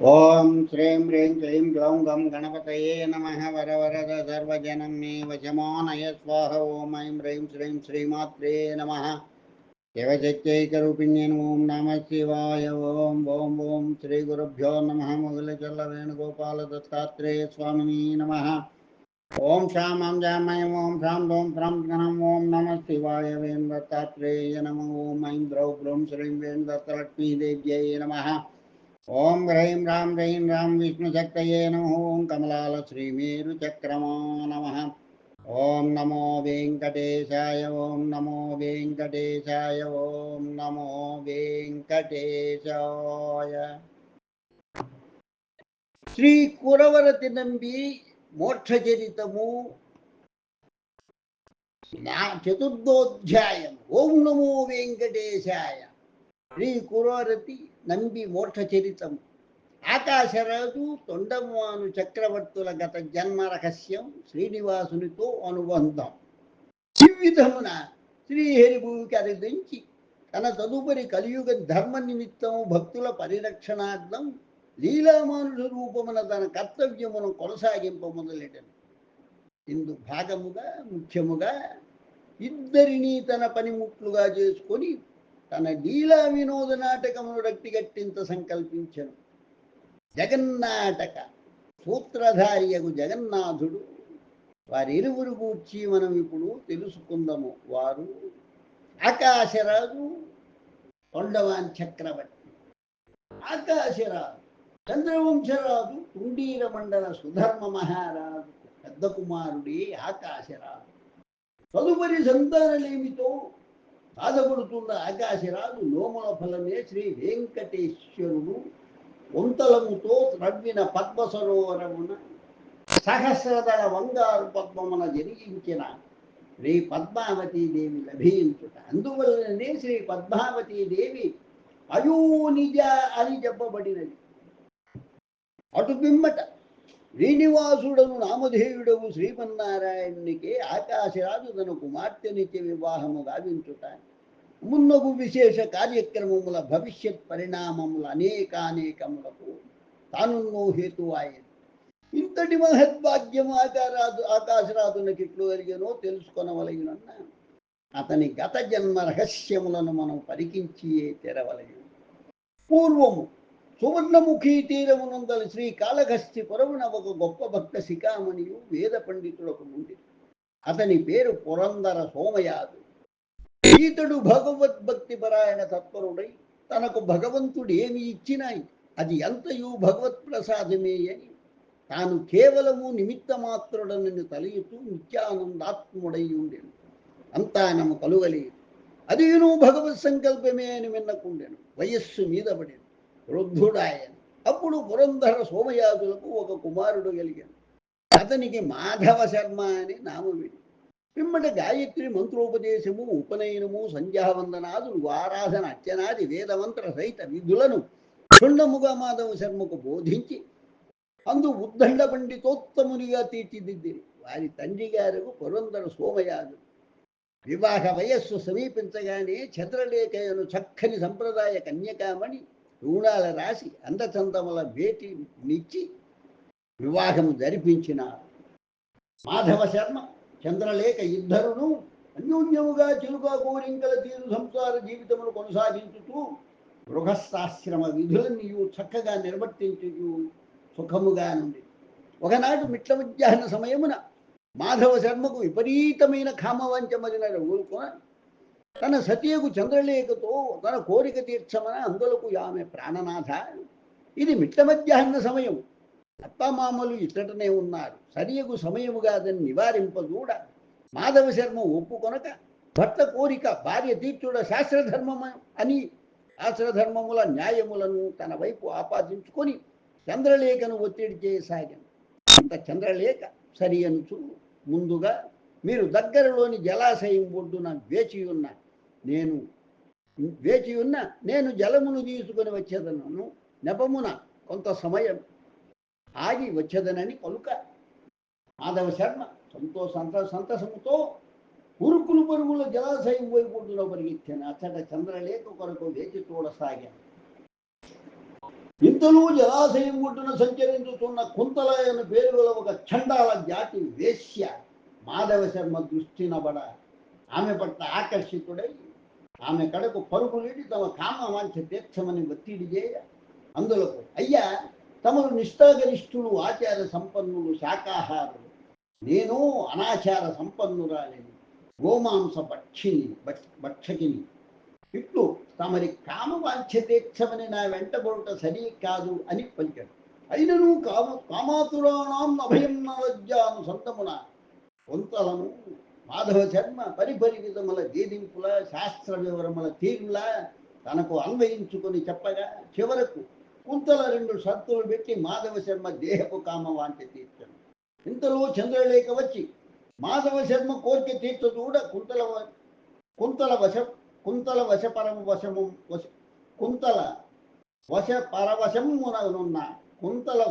ఓం శ్రీం హ్రీం క్లీం గ్లౌం గం గణపతయే నమః వరవరద సర్వజనం మే వశమానయ స్వాహ. ఓం ఐం హ్రీం శ్రీం శ్రీమాత్రే నమః. శివశక్తైకరూపిణ్యే ఓం నమ శివాయ. ఓం ఓం ఓం శ్రీ గురుభ్యో నమః. మొగలచల్ల వేణుగోపాల దత్తాత్రేయ స్వామిని నమః. ఓం శాం ఐం జామయం ఓం శాం దోం ఫ్రం గణం. ఓం నమ శివాయ వేణు దత్తాత్రేయ నమః. ఓం ఐం ద్రౌ బ్రౌం శ్రీం వేణు దత్తలక్ష్మీదేవ్యై నమః. ఓం హ్రైం రాం హ్రైం రాం విష్ణుశక్తయే నమః. ఓం కమలాల శ్రీమేరుచక్రమా నమః. ఓం నమో వెంకటేశాయ. ఓం నమో వెంకటేశాయ. ఓం నమో వెంకటేశాయ. శ్రీ కురవరతి నంబి మోక్షచరితము చతుర్థోధ్యాయం. ఓం నమో వెంకటేశాయ. శ్రీ కురవరతి నంబి మోక్షచరితం. ఆకాశరాజు తొండమాను చక్రవర్తుల గత జన్మ రహస్యం, శ్రీనివాసునితో అనుబంధం. ఈ విధమున శ్రీహరిభూమికి అరిదించి తన తదుపరి కలియుగ ధర్మ నిమిత్తం భక్తుల పరిరక్షణార్థం లీలామానుష రూపమున తన కర్తవ్యమును కొనసాగింప మొదలెడను. ఇందు భాగముగా ముఖ్యముగా ఇద్దరినీ తన పనిముట్లుగా చేసుకొని తన లీలా వినోద నాటకమును రక్తిగట్టింత సంకల్పించను. జగన్నాటక సూత్రధారియగు జగన్నాథుడు వారిరువురు గూర్చి మనం ఇప్పుడు తెలుసుకుందాము. వారు ఆకాశరాజు, తొండమాన్ చక్రవర్తి. ఆకాశరాజు చంద్రవంశరాజు, తుండీర మండల సుధర్మ మహారాజు పెద్ద కుమారుడే ఆకాశరాజు. తదుపరి సంతానలేమితో బాధపడుతున్న ఆకాశరాజు నోముల ఫలమే శ్రీ వెంకటేశ్వరుడు వంతలముతో త్రవ్విన పద్మ సరోవరమున సహస్రదళ వంగారు పద్మమున జరిగించిన శ్రీ పద్మావతీదేవి లభించుట. అందువలననే శ్రీ పద్మావతీదేవి అయోనిజ అని చెప్పబడినది. అటు పిమ్మట శ్రీనివాసుడను నామధేయుడవు శ్రీమన్నారాయణునికే ఆకాశరాజు తన కుమార్తెనిత్య వివాహము గావించుట మున్నగు విశేష కార్యక్రమముల భవిష్యత్ పరిణామముల అనేకానేకములకు తానున్నో హేతువాయను. ఇంతటి మహద్భాగ్యము ఆకాశరాజునకి ఎట్లు కలిగినో తెలుసుకొనవలగినన్న అతని గత జన్మ రహస్యములను మనం పరికించి తెరవలగిన. పూర్వము సువర్ణముఖీ తీరమునందలి శ్రీ కాళహస్తి పురమున ఒక గొప్ప భక్త శిఖామణియు వేద పండితులకు నుండి. అతని పేరు పురందర సోమయాదు. ఈతడు భగవద్భక్తి పరాయణ తత్పరుడై తనకు భగవంతుడు ఏమి ఇచ్చినా అది ఎంతయు భగవత్ ప్రసాదమే అని తాను కేవలము నిమిత్త మాత్రుడనని తలయుతూ నిత్యానందాత్ముడై ఉండెను. సంతానము కలుగలేదు. అదియును భగవత్ సంకల్పమే అని విన్నకుండెను. వయస్సు మీద పడెను. వృద్ధుడాయను. అప్పుడు పురంధర సోమయాజులకు ఒక కుమారుడు కలిగాను. అతనికి మాధవ శర్మ అని నామవిడి. పిమ్మట గాయత్రి మంత్రోపదేశము, ఉపనయనము, సంధ్యావందనాదులు, ఆరాధన, అర్చనాది వేదమంత్ర సహిత విధులను క్షుణ్ణముగా మాధవ శర్మకు బోధించి అందు ఉద్దండ పండితోత్తమునిగా తీర్చిదిద్దిరి. వారి తండ్రి గారు పురంధర సోమయాజు. వివాహ వయస్సు సమీపించగానే చంద్రలేఖను చక్కని సంప్రదాయ కన్యకామణి రుణాల రాసి అందచందముల భేటీ నిచ్చి వివాహము జరిపించినారు. మాధవ శర్మ, చంద్రలేఖ ఇద్దరును అన్యోన్యముగా చిలుక కోరింకల తీరు సంసార జీవితమును కొనసాగించుతూ గృహస్థాశ్రమ విధులన్నీ చక్కగా నిర్వర్తించు సుఖముగా నుండి. ఒకనాడు మిట్ల మధ్యాహ్న సమయమున మాధవ శర్మకు విపరీతమైన కామవంచమదిన ఊరుకొన తన సతీయకు చంద్రలేఖతో తన కోరిక తీర్చమన అందులకు ఆమె ప్రాణనాథ, ఇది మిట్ల మధ్యాహ్న సమయం, అత్తమామలు ఇచ్చటనే ఉన్నారు, సరియగు సమయము కాదని నివారింపజూడ మాధవ శర్మ ఒప్పుకొనక భర్త కోరిక భార్య తీర్చుడ శాస్త్రధర్మం అని శాస్త్రధర్మముల న్యాయములను తన వైపు ఆపాదించుకొని చంద్రలేఖను ఒత్తిడి చేయసాగాను. అంత చంద్రలేఖ సరి అనుచు ముందుగా మీరు దగ్గరలోని జలాశయం ఒడ్డున వేచియున్న నేను జలమును తీసుకొని వచ్చేదనను, నెపమున కొంత సమయం ఆగి వచ్చేదనని పలుక మాధవ శర్మ సంతసముతో ఉరుకులు పరుగుల జలాశయం వైపులో పరిగెత్తాను. అచ్చట చంద్రలేఖ కొరకు వేచి చూడసాగాను. ఇంతలో జలాశయం ఒడ్డున సంచరించుతున్న కుంతల అనే పేరు గల ఒక చండాల జాతి వేశ్య మాధవ శర్మ దృష్టినబడ ఆమె పట్ల ఆకర్షితుడై ఆమె కడకు పరుగులేడి తమ కామ వాంఛ తీర్చమని ఒత్తిడి చేయ అందులకు అయ్యా తమరు నిష్ఠాగరిష్ఠులు ఆచార సంపన్నులు శాకాహారులు నేను అనాచార సంపన్నురాలిని గోమాంస భక్షకిని ఇట్లు తమరి కామవాంఛ తీర్చమని నా వెంటబడుట సరి కాదు అని పలికాడు. అయినను కామాతురాణం అభయం నలజ్జాను సొంతమున కొంతలను మాధవ శర్మ పరిపరి విధముల గేదింపుల శాస్త్ర వివరముల తీరులా తనకు అన్వయించుకొని చెప్పగా చివరకు కుంతల 2 షరతులు పెట్టి మాధవ శర్మ దేహపు కామవాంఛ తీర్చాడు. ఇంతలో చంద్రలేఖ వచ్చి మాధవ శర్మ కోరిక తీర్చదూడ కుంతల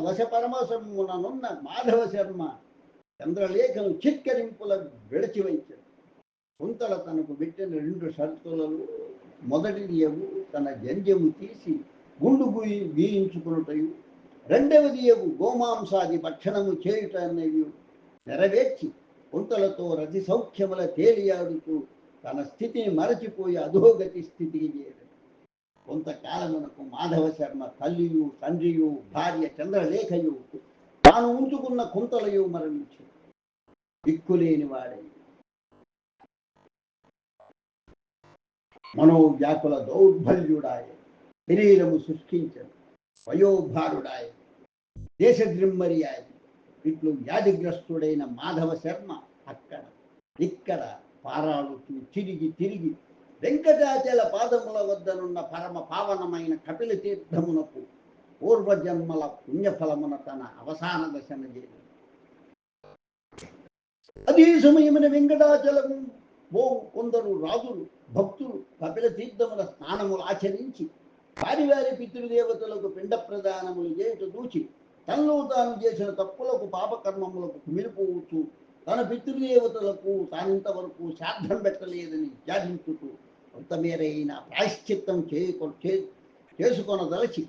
వశపరవశముననున్న మాధవ శర్మ చంద్రలేఖను చిత్కరింపుల విడచివైచాడు. కుంతల తనకు పెట్టిన 2 షరతులలో మొదటిది తన జంజము తీసి గుండు గీయించుకున్నటయు, రెండవది గోమాంసాది భక్షణము చేయుట అనేవి నెరవేర్చి కుంతలతో రతి సౌఖ్యముల తేలియాడుతూ తన స్థితిని మరచిపోయి అధోగతి స్థితికి చేరాడు. కొంతకాలమునకు మాధవ శర్మ తల్లియు తండ్రియు భార్య చంద్రలేఖయు తాను ఉంచుకున్న కుంతలయు మరణించాడు. దిక్కులేని వాడై మనోవ్యాకుల దౌర్బల్యుడాయ శరీరము సృష్టించను వయోభారుడాయ దేశద్రిమ్మరియాయ ఇట్లు వ్యాధిగ్రస్తుడైన మాధవ శర్మ అక్కడ ఇక్కడ పారాడుతూ తిరిగి వెంకటాచల పాదముల వద్దనున్న పరమ పావనమైన కపిల తీర్థమునకు పూర్వజన్మల పుణ్యఫలమున తన అవసాన దశన చేరు. అదే సమయమున వెంకటాచలము కొందరు రాజులు భక్తులు కపిల తీర్థముల స్నానములు ఆచరించి వారి పితృదేవతలకు పిండ ప్రదానములు చేయుట చూచి తనలో తాను చేసిన తప్పులకు పాపకర్మములకు కుమిలిపోవచ్చు తన పితృదేవతలకు తానింతవరకు శ్రాద్ధం పెట్టలేదని విచారించుతూ కొంతమేరైన ప్రాయశ్చిత్తం చేసుకొనదలచి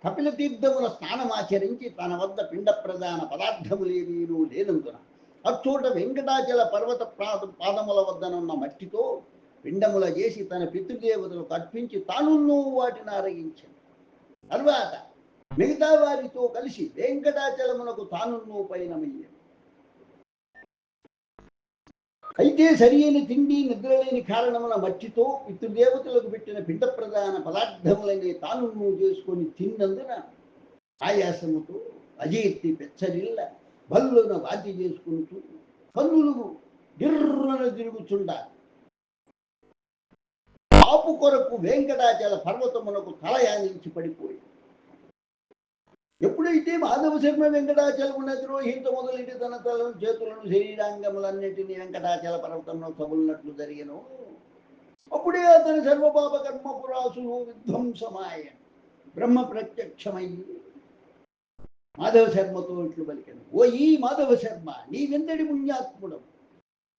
కపిల తీర్థముల స్నానమాచరించి తన వద్ద పిండ ప్రదాన పదార్థములేవీనూ లేనందున అచ్చోట వెంకటాచల పర్వత పాదముల వద్దనున్న మట్టితో పిండముల చేసి తన పితృదేవతలకు అర్పించి తాను వాటిని ఆరగించాడు. తర్వాత మిగతా వారితో కలిసి వెంకటాచలమునకు తాను పయనమయ్యాడు. అయితే సరియైన తిండి నిద్రలేని కారణమున మట్టితో పితృదేవతలకు పెట్టిన పిండ ప్రధాన పదార్థములనే తాను చేసుకొని తిన్నందున ఆయాసముతో అజీర్తి పెచ్చరిల్ల బల్లున వాతి చేసుకుంటూ కన్నులు గిర్రన తిరుగుచుండ ఆపు కొరకు వెంకటాచల పర్వతమునకు తలయానించి పడిపోయి ఎప్పుడైతే మాధవ శర్మ వెంకటాచలమున ద్రోహించ మొదలెట్టి తన తలను చేతులను శరీరాంగములన్నిటినీ వెంకటాచల పర్వతంలో తగులినట్లు జరిగను అప్పుడే అతని సర్వపాప కర్మపురాసులు విధ్వంసమాయ బ్రహ్మ ప్రత్యక్షమయ్యి మాధవ శర్మతో ఇట్లు పలికెను. ఓ ఈ మాధవ శర్మ, నీవెందడి పుణ్యాత్ముడవు,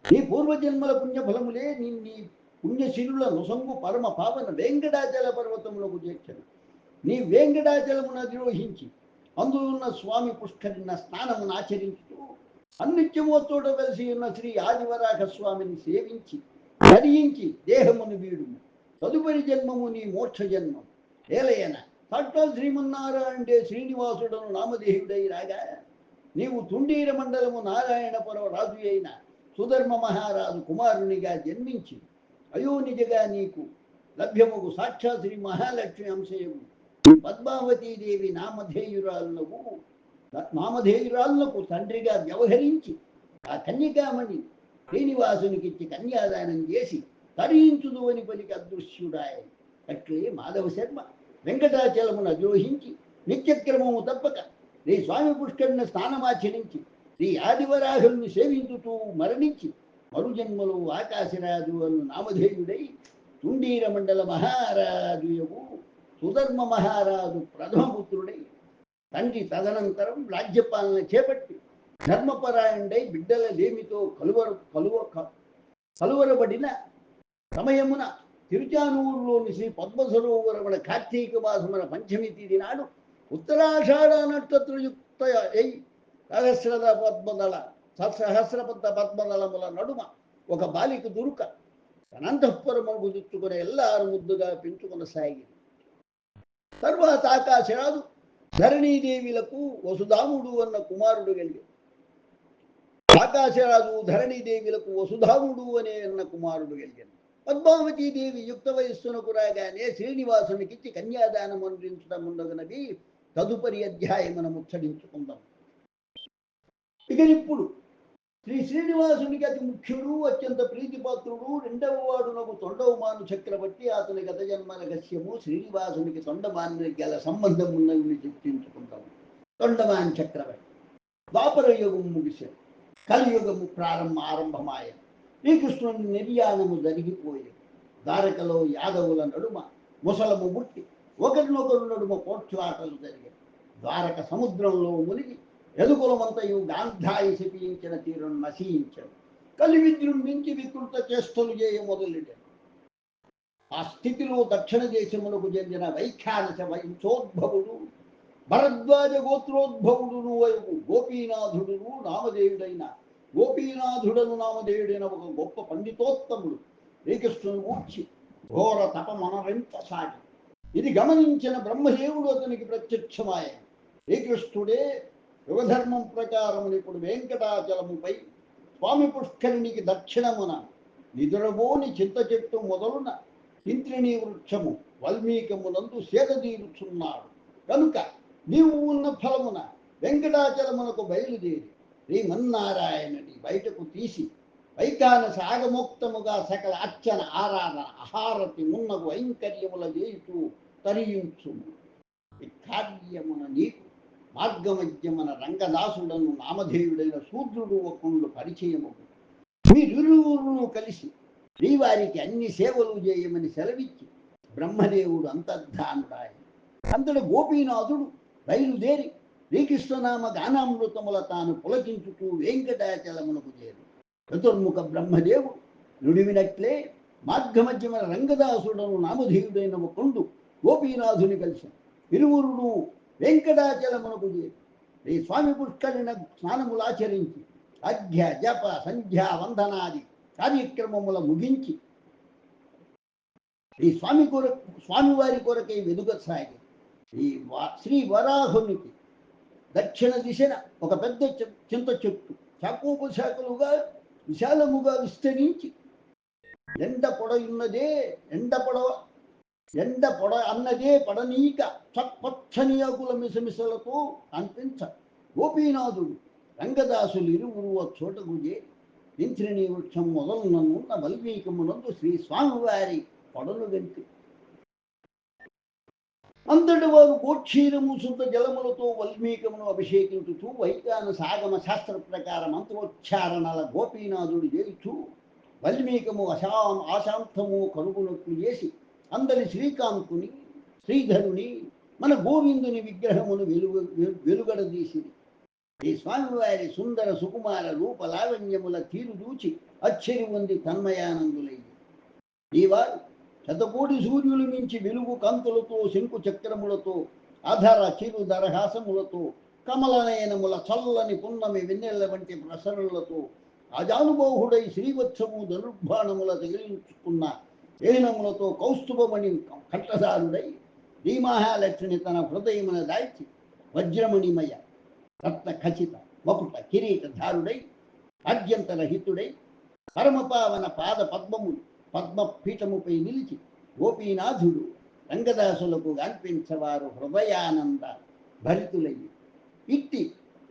నీ పూర్వజన్మల పుణ్యఫలములే నీ పుణ్యశీలుల నొసంగు పరమ పావన వెంకటాచల పర్వతములకు చేర్చను. నీ వెంకటాచలమును అధిరోహించి అందులో స్వామి పుష్కరిన స్నానమును ఆచరించుతూ అన్నిత్యమోతోట కలిసి ఉన్న శ్రీ ఆదివరాహ స్వామిని సేవించి ధరించి దేహమును వీడుము. తదుపరి జన్మము నీ మోక్ష జన్మం. ఏలయన సాక్షాత్ శ్రీమన్నారాయణుడే శ్రీనివాసుడను నామదేవుడై రాగా నీవు తుండీర మండలము నారాయణపురం రాజు అయిన సుధర్మ మహారాజు కుమారునిగా జన్మించి అయోనిజగా నీకు లభ్యముగు సాక్షాత్ శ్రీ మహాలక్ష్మి అంశయము పద్మావతీదేవి నామధేయురాళ్లకు తండ్రిగా వ్యవహరించి ఆ కన్యకామణి శ్రీనివాసునికిచ్చి కన్యాదానం చేసి తరించుదు అని పలికి అదృశ్యుడాయ. అట్లే మాధవ శర్మ వెంకటాచలమును అధిరోహించి నిత్యక్రమము తప్పక నీ స్వామి పుష్కరిని స్నానమాచరించి నీ ఆదివరాహుల్ని సేవించుతూ మరణించి మరుజన్మలో ఆకాశరాజు అను నామధేయుడై తుండీర మండల మహారాజుయగు సుధర్మ మహారాజు ప్రథమపుత్రుడై తండ్రి తదనంతరం రాజ్యపాలన చేపట్టి ధర్మపరాయణుడై బిడ్డల లేమితో కలువరబడిన సమయమున తిరుచానూరులోని శ్రీ పద్మసరోవరమున కార్తీక మాసమున పంచమి తిథి నాడు ఉత్తరాషాఢ నక్షత్రయుక్త సహస్ರದ పద్మదళ సహస్రపద్మ పద్మదళముల నడుమ ఒక బాలిక దురుక అనంతఃపురమును చుట్టుకుని ఎల్లారు ముద్దుగా పెంచుకొనసాగింది. తర్వాత ఆకాశరాజు ధరణీదేవిలకు వసుధాముడు అన్న కుమారుడు కలిగాడు. ఆకాశరాజు ధరణీదేవిలకు వసుధాముడు అన్న కుమారుడు కలిగాడు. పద్మావతీదేవి యుక్త వయస్సునకు రాగానే శ్రీనివాసునికిచ్చి కన్యాదానం అందించడం ఉండగనవి తదుపరి అధ్యాయమున ముచ్చడించుకుందాం. ఇక ఇప్పుడు శ్రీనివాసునికి అతి ముఖ్యుడు, అత్యంత ప్రీతిపాత్రుడు, రెండవ వాడునకు తొండవమాను చక్రవర్తి, అతని గత జన్మ రహస్యము, శ్రీనివాసునికి తొండమానికి గల సంబంధం ఉన్నవి చర్చించుకుంటాము. తొండమాన్ చక్రవర్తి ద్వాపర యుగం ముగిశాడు, కలియుగము ఆరంభమాయ. శ్రీకృష్ణుని నిర్యాణము జరిగిపోయేది. ద్వారకలో యాదవుల నడుమ ముసలము ముట్టి ఒకరినొకరు నడుమ పోట్లాటలు జరిగాయి. ద్వారక సముద్రంలో మునిగి ఎదుకులమంతయు గాంధాయి శపించిన తీరును నశించాడు. కలివిద్యుండించి వికృత చేష్టలు చేయ మొదలెట్టాడు. ఆ స్థితిలో దక్షిణ దేశములకు చెందిన వైఖ్యానస వంశోద్భవుడు, భరద్వాజ గోత్రోద్భవుడును వైపు గోపీనాథుడును నామదేవుడైన గోపీనాథుడను నామదేవుడైన ఒక గొప్ప పండితోత్తముడు శ్రీకృష్ణుని గూర్చి ఘోర తపమనరించసాగి. ఇది గమనించిన బ్రహ్మదేవుడు అతనికి ప్రత్యక్షమాయ. శ్రీకృష్ణుడే యుగధర్మం ప్రకారమును ఇప్పుడు వెంకటాచలముపై స్వామి పుష్కరిణికి దక్షిణమున నిదురబోని చింత చెట్టు మొదలున ఇంద్రిణీ వృక్షము వల్మీకమునందు సేదతీరుచున్నాడు. కనుక నీవు ఉన్న ఫలమున వెంకటాచలమునకు బయలుదేరి శ్రీమన్నారాయణుని బయటకు తీసి వైకానస ఆగమోక్తముగా సకల అర్చన ఆరాధన ఆహారతి మున్నగు ఐంకర్యముల చేయుచు తరించుము. ఈ కార్యమున నీకు మార్గమధ్యమున రంగదాసుడను నామధేయుడైన శూద్రుడు ఒకండు పరిచయము. మీరిరువురును కలిసి శ్రీవారికి అన్ని సేవలు చేయమని సెలవిచ్చి బ్రహ్మదేవుడు అంతర్ధానుడాయ. అంతటి గోపీనాథుడు బయలుదేరి శ్రీకృష్ణనామ గానామృతముల తాను పులకించుతూ వెంకటాచలమునకు చేరు. చతుర్ముఖ బ్రహ్మదేవుడు నుడివినట్లే మార్గమధ్యమున రంగదాసుడను నామధేయుడైన ఒకండు గోపీనాథుని కలిశాను. ఇరువురును వెంకటాచలమునకు చేరి శ్రీ స్వామి పుష్కరిణ స్నానములాచరించి అర్ఘ్య జప సంధ్యా వందనాది కార్యక్రమముల ముగించి ఈ స్వామివారి కొరకై వెదుగసాగి శ్రీ వరాహునికి దక్షిణ దిశన ఒక పెద్ద చింత చెట్టు శాఖోపశాఖలుగా విశాలముగా విస్తరించి ఎండ పొడ అన్నదే పడనీక చప్పచ్చని ఆకుల మిసమిసలతో అనిపించ గోపీనాథుడు రంగదాసులు ఇరువురు చోటకు చేరి ఇంద్రిణీ వృక్షం మొదలుననున్న వల్మీకమునందు శ్రీ స్వామివారి పొడలు వెంటి అంతటి వారు గోక్షీరము శుద్ధ జలములతో వల్మీకమును అభిషేకించుతూ వైకానస ఆగమ శాస్త్ర ప్రకారం మంత్రోచ్చారణల గోపీనాథుడు చేయుచూ వల్మీకము ఆశాంతము కనుగొనట్లు చేసి అందరి శ్రీకాంతుని శ్రీధరుని మన గోవిందుని విగ్రహమును వెలుగడదీసింది. ఈ స్వామివారి సుందర సుకుమార రూప లావణ్యముల తీరు చూచి అచ్చరి ఉంది తన్మయానందులయ్యి. ఈవారు శతకోటి సూర్యులు మించి వెలుగు కాంతులతో శంకు చక్రములతో ఆధార చిరు దరహాసములతో కమలనయనముల చల్లని పున్నమి వెన్నెల వంటి ప్రసరణలతో అజానుబాహుడై శ్రీవత్సము ధనుర్బాణముల తగిలించుకున్న ఏనములతో కౌస్తుభమణి కంఠదారుడై శ్రీమహాలక్ష్మిని తన హృదయమున దాల్చి వజ్రమణిమయ రత్న ఖచిత మకుట కిరీట ధారుడై ఆద్యంతరహితుడై పరమపావన పాద పద్మపీఠముపై నిలిచి గోపీనాథుడు రంగదాసులకు అర్పించవారు హృదయానంద భరితులయ్యి. ఇట్టి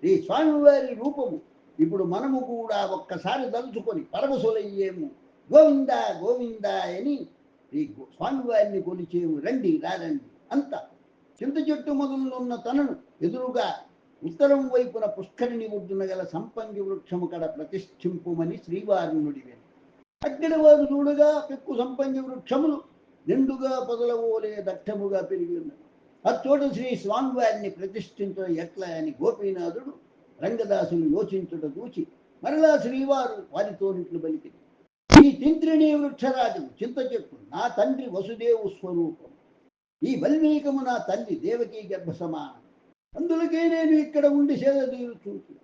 శ్రీ స్వామివారి రూపము ఇప్పుడు మనము కూడా ఒక్కసారి దలుచుకొని పరమశులయ్యేము. గోవింద గోవింద అని ఈ స్వామివారిని కొలిచేము. రండి రారండి అంత చింత చెట్టు మొదలున్న తనను ఎదురుగా ఉత్తరం వైపున పుష్కరిణి ఒడ్డున గల సంపంగి వృక్షము కడ ప్రతిష్ఠింపుమని శ్రీవారిని నుడివేను. అక్కడ వారు చూడగా పెక్కు సంపంగి వృక్షములు నిండుగా పొదలవోలే దట్టముగా పెరిగి ఉన్నది. అచ్చోట శ్రీ స్వామివారిని ప్రతిష్ఠించడం ఎట్లా అని గోపీనాథుడు రంగదాసుని యోచించుట చూచి మరలా శ్రీవారు వారితో నిట్లు పలికింది. ఈ తింత్రిణీ వృక్షరాజు చింత చెట్టు నా తండ్రి వసుదేవు స్వరూపం. ఈ వల్మీకము నా తల్లి దేవకీ గర్భ సమానం. అందులకే నేను ఇక్కడ ఉండి సేద తీరుచూచి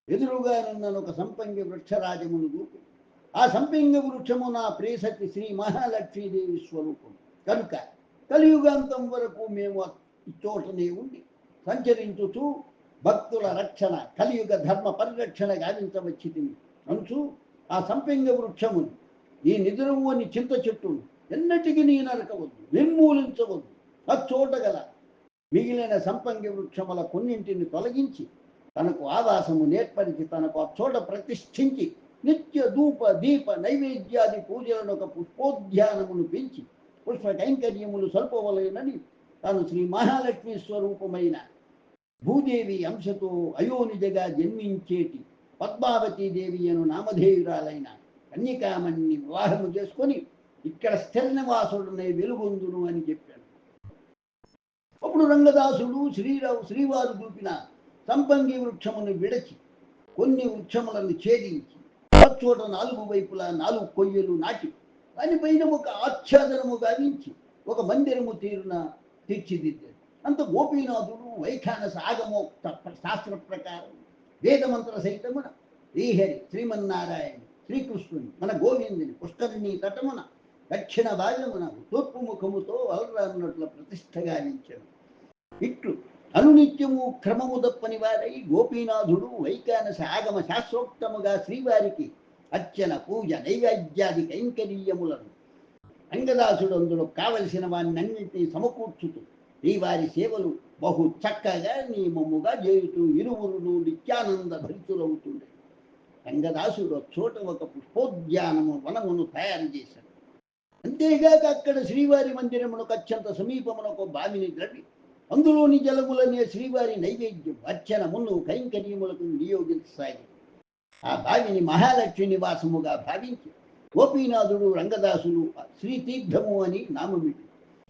ఎదురుగా నన్ను ఒక సంపంగి వృక్షరాజమును దూపి ఆ సంపంగి వృక్షము నా ప్రియసతి శ్రీ మహాలక్ష్మీదేవి స్వరూపం కనుక కలియుగాంతం వరకు మేము చోటనే ఉండి సంచరించుతూ భక్తుల రక్షణ కలియుగ ధర్మ పరిరక్షణ గావించవచ్చితిని అనుచు ఆ సంపంగి వృక్షమును ఈ నిదురువని చింత చెట్టును ఎన్నటికి నీ నరకవద్దు నిర్మూలించవద్దు అచ్చోట గల మిగిలిన సంపంగి వృక్షముల కొన్నింటిని తొలగించి తనకు ఆవాసము నేర్పరిచి తనకు అచ్చోట ప్రతిష్ఠించి నిత్య ధూప దీప నైవేద్యాది పూజలను ఒక పుష్పోద్యానమును పెంచి పుష్ప కైంకర్యములు సల్పవలెనని తాను శ్రీ మహాలక్ష్మి స్వరూపమైన భూదేవి అంశతో అయోనిజగా జన్మించేటి పద్మావతీదేవి అను నామధేయురాలైన కన్యకామణిని వివాహము చేసుకొని ఇక్కడ స్థిర నివాసుడునే వెలుగొందును అని చెప్పాడు. అప్పుడు రంగదాసుడు శ్రీవారు చూపిన సంపంగి వృక్షమును విడచి కొన్ని వృక్షములను ఛేదించి చోట 4 వైపులా 4 కొయ్యలు నాటి దానిపైన ఒక ఆచ్ఛాదనము గావించి ఒక మందిరము తీర్చిదిద్దాడు. అంత గోపీనాథుడు వైఖానస ఆగమోక్త శాస్త్ర ప్రకారం వేదమంత్ర సహితమున శ్రీహరి శ్రీమన్నారాయణ శ్రీకృష్ణుని మన గోవిందుని పుష్కరిణి తటమున దక్షిణ భాగమున తూర్పు ముఖముతో అలరాన్నట్ల ప్రతిష్ఠ గావించాడు. ఇట్లు అనునిత్యము క్రమము తప్పని వారై గోపీనాథుడు వైఖానస ఆగమ శాస్త్రోక్తముగా శ్రీవారికి అర్చన పూజ నైవేద్యాది కైంకర్యములను రంగదాసుడు అందులో కావలసిన వారినన్నింటినీ సమకూర్చుతూ శ్రీవారి సేవలు బహు చక్కగా నియమముగా చేయుతూ ఇరువురును నిత్యానంద భరితులవుతుండే. రంగదాసుడు చోట ఒక పుష్పోద్యానము వనమును తయారు చేశాడు. అంతేగాక అక్కడ శ్రీవారి మందిరమునకు అత్యంత సమీపమునకు బావిని ద్రవి అందులోని జలములనే శ్రీవారి నైవేద్యం అర్చనమును కైంకర్యములకు వినియోగించసాగి ఆ బావిని మహాలక్ష్మి నివాసముగా భావించి గోపీనాథుడు రంగదాసులు శ్రీతీర్థము అని నామమిటి.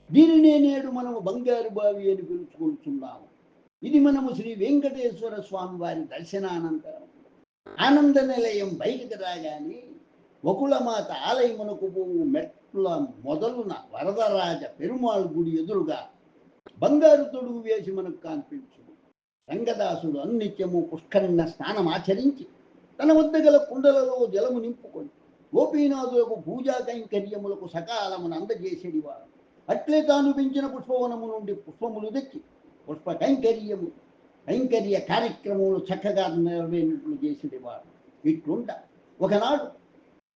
దీనినే నేడు మనము బంగారు బావి అని పిలుచుకుంటున్నాము. ఇది మనము శ్రీ వెంకటేశ్వర స్వామి వారి దర్శనానంతరం ఆనంద నిలయం బయటకు రాగానే వకుళమాత ఆలయమునకు పోవు మెట్ల మొదలున వరదరాజ పెరుమాళ్ గుడి ఎదురుగా బంగారు తొడుగు వేసి మనకు కనిపించు. రంగదాసుడు అన్నిత్యము పుష్కరిణ స్నానం ఆచరించి తన వద్ద గల కుండలలో జలము నింపుకొని గోపీనాథులకు పూజా కైంకర్యములకు సకాలమును అందజేసేడివాడు. అట్లే తాను పెంచిన పుష్పవనము నుండి పుష్పములు తెచ్చి పుష్ప కైంకర్య కార్యక్రమములు చక్కగా నెరవేరినట్లు చేసేడివాడు. ఇట్లుంట ఒకనాడు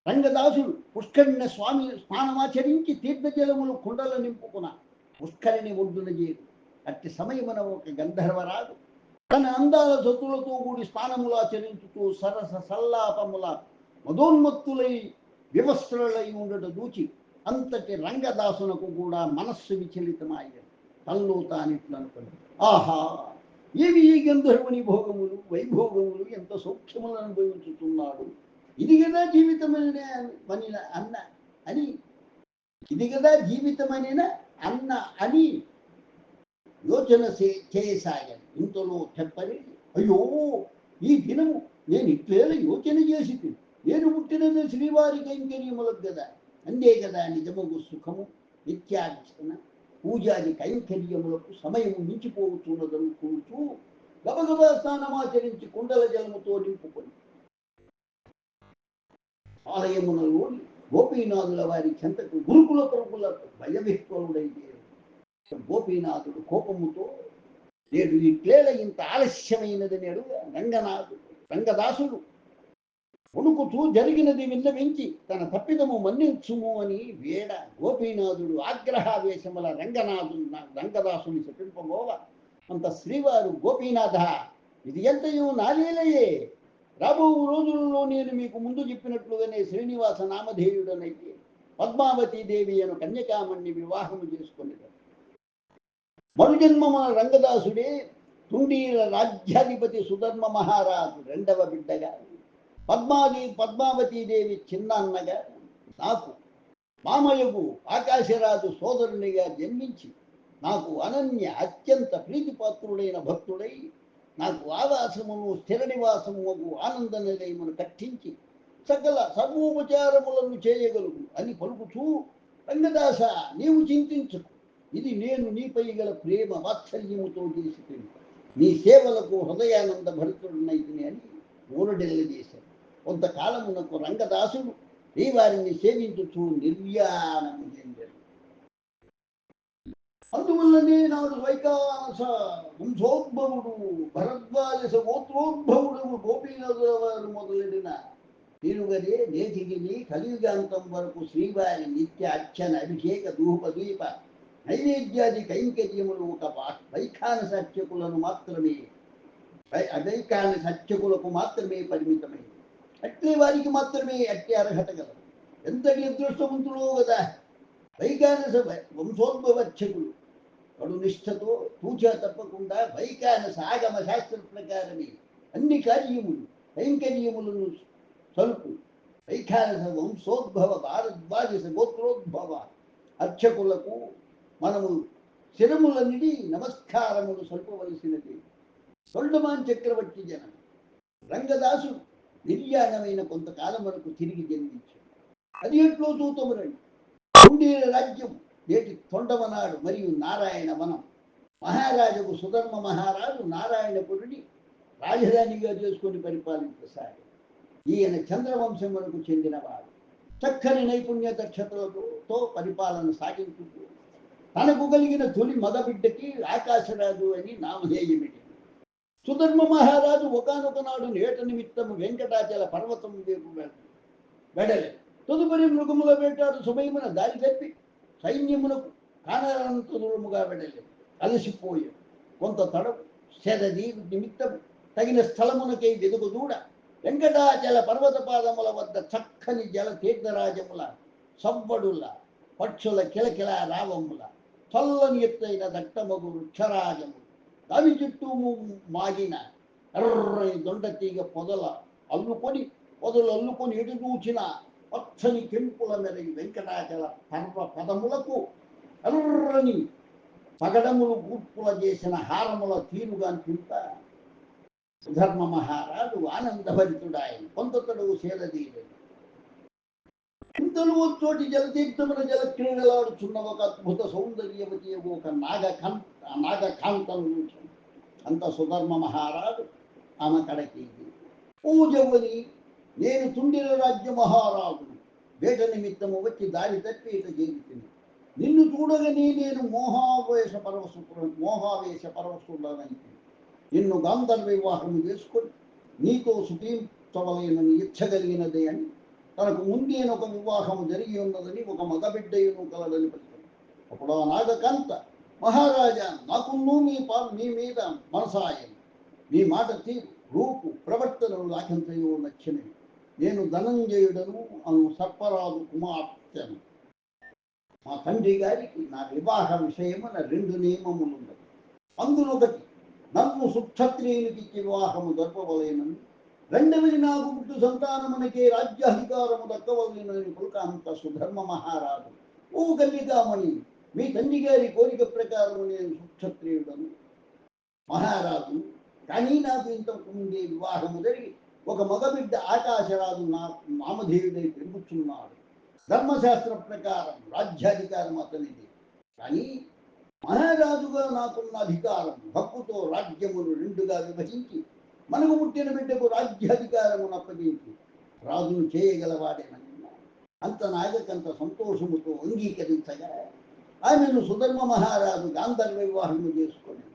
రంగదాసుడు పుష్కరిణ స్వామి స్నానమాచరించి తీర్థజలములు కుండలు నింపుకున్న పుష్కరిణి ఒడ్డున చేరు. అట్టి సమయమున ఒక గంధర్వరాజు తన అందాల సొత్తులతో కూడి స్నానములు ఆచరించుతూ సరస సల్లాపముల మదోన్మత్తులై వివస్త్రులై ఉండట దూచి అంతటి రంగదాసునకు కూడా మనస్సు విచలితమాయ్యాడు. తనలో తానిట్లు అనుకుని, ఆహా, ఏవి ఈ గంధర్వుని భోగములు వైభోగములు ఎంత సౌఖ్యములను అనుభవించుతున్నాడు. ఇది కదా జీవితమైన అన్న అని ఇది కదా జీవితమైన అన్న అని యోచన చేయసాగాను. ఇంతలో చెప్పని, అయ్యో, ఈ దినము నేను ఇట్లేలా యోచన చేసి నేను పుట్టినది శ్రీవారి కైంకర్యములకు కదా. అందే కదా నిజముగు సుఖము నిత్యాధిష్ఠన పూజాది కైంకర్యములకు సమయము మించిపోతున్నదనుకుంటూ గబగబా స్నానమాచరించి కుండల జలముతో నింపుకొని ఆలయమునలోని గోపీనాథుల వారి చెంతకు గురుకుల ప్రభులకు భయవిహ్వలుడైతే గోపీనాథుడు కోపముతో, నేడు ఇట్లేల ఇంత ఆలస్యమైనదని అడుగా రంగదాసుడు వణుకుతూ జరిగినది విన్నవించి తన తప్పిదము మన్నించుము అని వేడ గోపీనాథుడు ఆగ్రహావేశముల రంగదాసుని చెప్పింపబోగా అంత శ్రీవారు, గోపీనాథ, ఇది ఎంతయో నాలీలయే. రాబో రోజులలో నేను మీకు ముందు చెప్పినట్లుగానే శ్రీనివాస నామధేయుడనైతే పద్మావతీదేవి అను కన్యకామణ్ణి వివాహము చేసుకునేది. మరుజన్మమున రంగదాసుడే తుండీల రాజ్యాధిపతి సుధర్మ మహారాజు రెండవ బిడ్డగా, పద్మావతీదేవి చిన్న అన్నగా, నాకు మామయ్యకు ఆకాశరాజు సోదరునిగా జన్మించి నాకు అనన్య అత్యంత ప్రీతిపాత్రుడైన భక్తుడై నాకు ఆవాసమును స్థిర నివాసము ఆనంద నిలయమును కట్టించి సకల సర్వోపచారములను చేయగలుగు అని పలుకుతూ, రంగదాస, నీవు చింతించకు, ఇది నేను నీపై గల ప్రేమ వాత్సల్యముతో చేసి నీ సేవలకు హృదయానంద భరితుడునైతిని అని ఊరడెల్లి చేశారు. కొంతకాలమునకు రంగదాసుడు శ్రీవారిని సేవించుచూ నిర్యాణము చెందారు. అందువల్లనే నాడు వైకానస వంశోద్భవుడు భరద్వాజ గోత్రోద్భవుడు గోపీనాథుల వారు మొదలెడిన తిరుగదే నేతిగిని కలియుగాంతం వరకు శ్రీవారి నిత్య అర్చన అభిషేక ధూప దీప నైవేద్యాది కైంకర్యములు ఒక వైఖానస అర్చకులను మాత్రమే వైఖానస అర్చకులకు మాత్రమే పరిమితమైంది. అట్లే వారికి మాత్రమే అట్టి అర్హత గలదు. ఎంతటి అదృష్టవంతులో కదా వైఖానస వంశోద్భవర్చకులు కడు నిష్ఠతో తూచా తప్పకుండా వైఖానస ఆగమ శాస్త్ర ప్రకారమే అన్ని కార్యములు కైంకర్యములను సలుపు వైఖానస వంశోద్భవ భారద్వాజ గోత్రోద్భవ అర్చకులకు మనము శిరములన్నిటి నమస్కారములు సల్పవలసినది. తొండమాన్ చక్రవర్తి జనం రంగదాసు నిర్యాణమైన కొంతకాలం వరకు తిరిగి జన్మించాడు. అది ఎట్లో చూతమురండి. కుండీల రాజ్యం నేటి తొండమనాడు మరియు నారాయణ వనం. మహారాజుకు సుధర్మ మహారాజు నారాయణపురిని రాజధానిగా చేసుకొని పరిపాలించసాగాడు. ఈయన చంద్రవంశములకు చెందినవాడు. చక్కని నైపుణ్య దక్షతలతో పరిపాలన సాగించుతూ తనకు కలిగిన తొలి మగబిడ్డకి ఆకాశరాజు అని నామధేయమిటి. సుధర్మ మహారాజు ఒకనొక నాడు నేట నిమిత్తము వెంకటాచల పర్వతం వైపు వెడలే. తదుపరి మృగముల వేటాడు సుభయమున దారి తప్పి సైన్యమునకు కానరంతముగా వెడలే. అలసిపోయాడు. కొంత తడవు శరది నిమిత్తము తగిన స్థలమునకై వెదుగుదూడ వెంకటాచల పర్వత పాదముల వద్ద చక్కని జల తీర్థరాజముల సవ్వడుల పక్షుల కిలకిల రావముల చల్లని ఎత్తైన దట్టమగు వృక్షరాజము దాని చుట్టూ మాగిన ఎర్రని దొండతీగ పొదలు అల్లుకొని ఎటు చూచిన పచ్చని కెంపుల మెరగి వెంకటాచల పదములకు ఎర్రని పగడములు కూర్పుల చేసిన హారముల తీరుగా చింత ధర్మ మహారాజు ఆనందభరితుడాయన. కొంత తడువు సేదదీయలేదు. ఇంతలో చోటి జలతీర్థమున జలక్రీడలాడుచున్న ఒక అద్భుత సౌందర్యవతి ఒక నాగకాంతను చూసి అంత సుధర్మ మహారాజు ఆమె కడకి పూజవని నేను తుండిల రాజ్య మహారాజును వేట నిమిత్తము వచ్చి దారి తప్పి ఇట చేరుతుంది. నిన్ను చూడగానే నేను మోహావేశ పరవశుడనైతే నిన్ను గాంధర్వ వివాహము చేసుకొని నీతో సుఖించవలేనని ఇచ్చగలిగినదే అని తనకు ముందే ఒక వివాహము జరిగి ఉన్నదని ఒక మగబిడ్డయును కలదని పలికాడు. అప్పుడు ఆ నాగకాంత మహారాజా నాకున్నూ మీ మీద మనసాయని నీ మాట తీరు రూపు ప్రవర్తనలు నాకెంతయో నచ్చినవి. నేను ధనంజయుడను అను సర్పరాజు కుమార్తెను. మా తండ్రి గారికి నా వివాహ విషయమున 2 నియమములున్నవి. అందులో ఒకటి నన్ను సుక్షత్రియునికి వివాహము జరపవలేనని, రెండవది నాకు పుట్టు సంతానమునకే రాజ్యాధికారము దక్కవలెనని పులకాంత సుధర్మ మహారాజు. ఓ కన్యకామణి, మీ తండ్రి గారి కోరిక ప్రకారము నేను సుక్షత్రియుడను మహారాజు. కానీ నాకు ఇంతకు ముందే వివాహము జరిగి ఒక మగబిడ్డ ఆకాశరాజు నాకు నామధేయుడై పెరుగుతున్నాడు. ధర్మశాస్త్ర ప్రకారం రాజ్యాధికారం అతనిది. కానీ మహారాజుగా నాకున్న అధికారం హక్కుతో రాజ్యమును 2గా విభజించి మనకు పుట్టిన బిడ్డకు రాజ్యాధికారమును అప్పగించి రాజును చేయగలవాడేనని అంత నాగకంత సంతోషముతో అంగీకరించగా ఆమెను సుధర్మ మహారాజు గాంధర్వ వివాహము చేసుకొని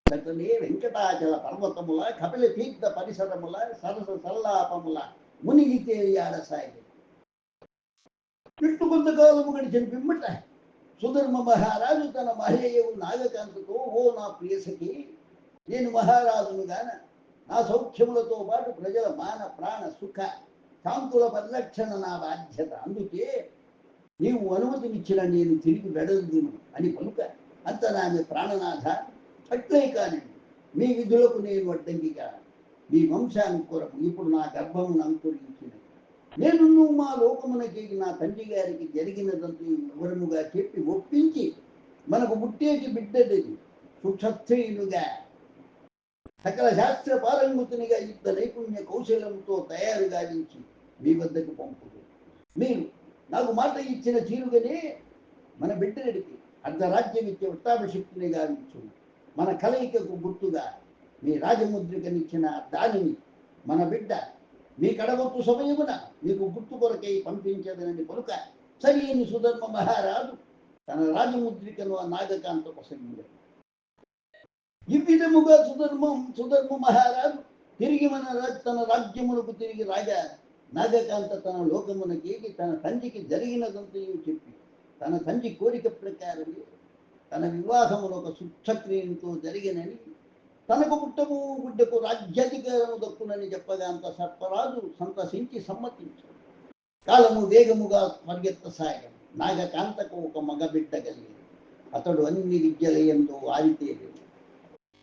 వెంటనే వెంకటాచల పర్వతముల కపిల తీర్థ పరిసరముల సరస సల్లాపముల మునిగి తేలియాడసాగి. ఇట్టు కొంతకాలము గడిచిన పిమ్మట సుధర్మ మహారాజు తన మహేయవు నాగకాంతతో, ఓ నా ప్రియసఖి, నేను మహారాజును గాన నా సౌఖ్యములతో పాటు ప్రజల మాన ప్రాణ సుఖ శాంతుల పరిరక్షణ నా బాధ్యత. అందుకే నీవు అనుమతినిచ్చిన నేను తిరిగి వెడలుదును అని పలుక అంత నామె ప్రాణనాథ, అట్లే కానివ్వండి, మీ విధులకు నేను అడ్డంకిగా మీ వంశానుకూలము ఇప్పుడు నా గర్భమును అంకురించినది. నేను మా లోకమునకి నా తండ్రి గారికి జరిగినదంతా వివరముగా చెప్పి ఒప్పించి మనకు పుట్టేటి బిడ్డది సుక్షత్రియులుగా సకల శాస్త్ర పారంగతునిగా యుద్ధ నైపుణ్య కౌశలంతో తయారు గావించి మీ వద్దకు పంపుతుంది. మీరు నాకు మాట ఇచ్చిన తీరుగానే మన బిడ్డడికి అర్ధరాజ్యం ఇచ్చే వృత్తాభిషక్తిని గావించు. మన కలయికకు గుర్తుగా మీ రాజముద్రికనిచ్చిన దానిని మన బిడ్డ మీ కడగొట్టు సమయమున మీకు గుర్తు కొరకై పంపించదనని పలుక సరియని సుధర్మ మహారాజు తన రాజముద్రికను ఆ నాగకాంత ప్రసంగించాడు. ఈ విధముగా సుధర్మ మహారాజు తిరిగి తన రాజ్యమునకు తిరిగి రాజా నాగకాంత తన లోకమునకేగి తన తండ్రికి జరిగినదంతయు చెప్పి తన తండ్రి కోరిక ప్రకారమే తన వివాహమును ఒక సుక్షత్రియునితో జరిగినని తనకు పుట్టము గుడ్డకు రాజ్యాధికారము దక్కునని చెప్పగా అంత సర్పరాజు సంతసించి సమ్మతించాడు. కాలము వేగముగా పరిగెత్తసాగం. నాగకాంతకు ఒక మగబిడ్డ కలిగింది. అతడు అన్ని విద్యలయంలో ఆరితేలేదు.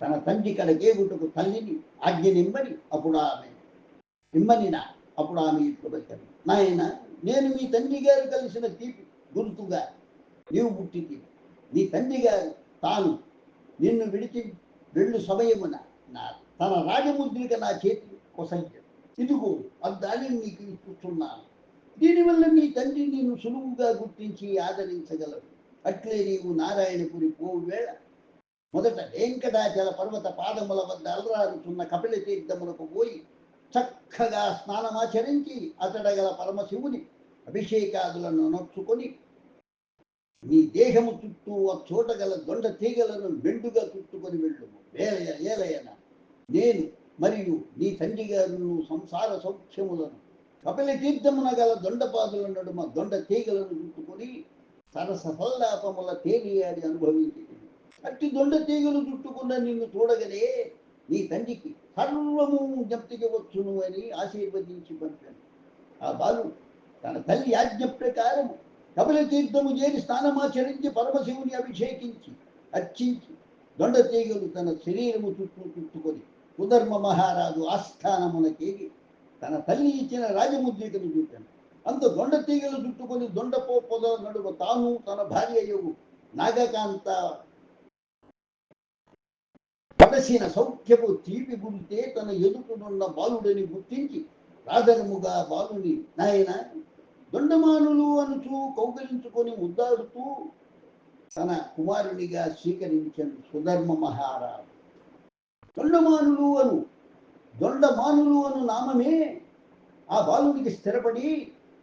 తన తండ్రి కడకేగుటకు తల్లిని ఆజ్ఞనిమ్మని అప్పుడు ఆమె ఇట్లు పెట్టాడు. నాయన, నేను మీ తండ్రి గారు కలిసిన తీపి గుర్తుగా నీవు పుట్టింది. నీ తండ్రి గారు తాను నిన్ను విడిచి వెళ్ళు సమయమున తన రాజముద్రిక నా చేతి కొసంచాడు. ఇదిగో దానిని నీకు ఇస్తున్నాను. దీనివల్ల నీ తండ్రి నిన్ను సులువుగా గుర్తించి ఆదరించగలరు. అట్లే నీవు నారాయణపురి పోవు వేళ మొదట వెంకటాచల పర్వత పాదముల వద్ద అలరారుతున్న కపిల తీర్థములకు పోయి చక్కగా స్నానమాచరించి అతడగల పరమశివుని అభిషేకాదులను నొచ్చుకొని నీ దేహము చుట్టూ చోట గల దొండ తీగలను మెండుగా చుట్టుకొని వెళ్ళు. ఏలయన నేను మరియు నీ తండ్రి గారు సంసార సౌఖ్యములను కపిల తీర్థమున గల దొండపాదుల నడుమ దొండ తీగలను చుట్టుకొని సరస సల్లాపముల తేలియాడి అనుభవించి అట్టి దొండ తీగలు చుట్టుకున్న నిన్ను చూడగనే నీ తండ్రికి సర్వము జ్ఞప్తికి వచ్చును అని ఆశీర్వదించి పంపాను. ఆ బాలుడు తన తల్లి ఆజ్ఞ ప్రకారము కపిల తీర్థము చేరి స్నానమాచరించి పరమశివుని అభిషేకించి అర్చించి దొండ తీగలు తన శరీరము చుట్టూ చుట్టుకొని సుధర్మ మహారాజు ఆస్థానమునకేగి తన తల్లి ఇచ్చిన రాజముద్రికను చూపాను. అంత దొండ తీగలు చుట్టుకొని దొండపో పొదల నడుమ తాను తన భార్యయు నాగకాంత పడసిన సౌఖ్యము తీపి గురితే తన ఎదుటనున్న బాలుడని గుర్తించి రాధరముగా బాలుని నాయన దొండమానులు అనుచూ కౌగలించుకొని ముద్దాడుతూ తన కుమారునిగా స్వీకరించిన సుధర్మ మహారాజు. దొండమానులు అను నామమే ఆ బాలునికి స్థిరపడి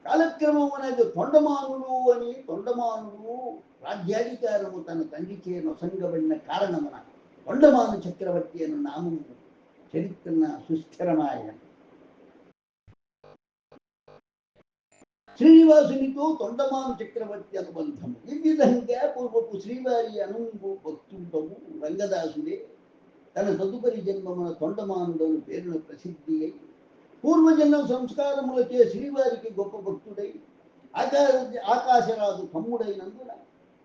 కాలక్రమం అనేది తొండమానులు రాజ్యాధికారము తన తండ్రిచే నొసంగబడిన కారణమున తొండమాను చక్రవర్తి అను నామము చరిత్రన సుస్థిరమాయ. శ్రీనివాసునితో తొండమాను చక్రవర్తి అనుబంధము. ఈ విధంగా పూర్వపు శ్రీవారి అనుంగు భక్తుండము రంగదాసుడే తన తదుపరి జన్మమున తొండమానుడను పేరున ప్రసిద్ధి అయి పూర్వజన్మ సంస్కారములచే శ్రీవారికి గొప్ప భక్తుడై ఆకాశరాజు తమ్ముడైనందున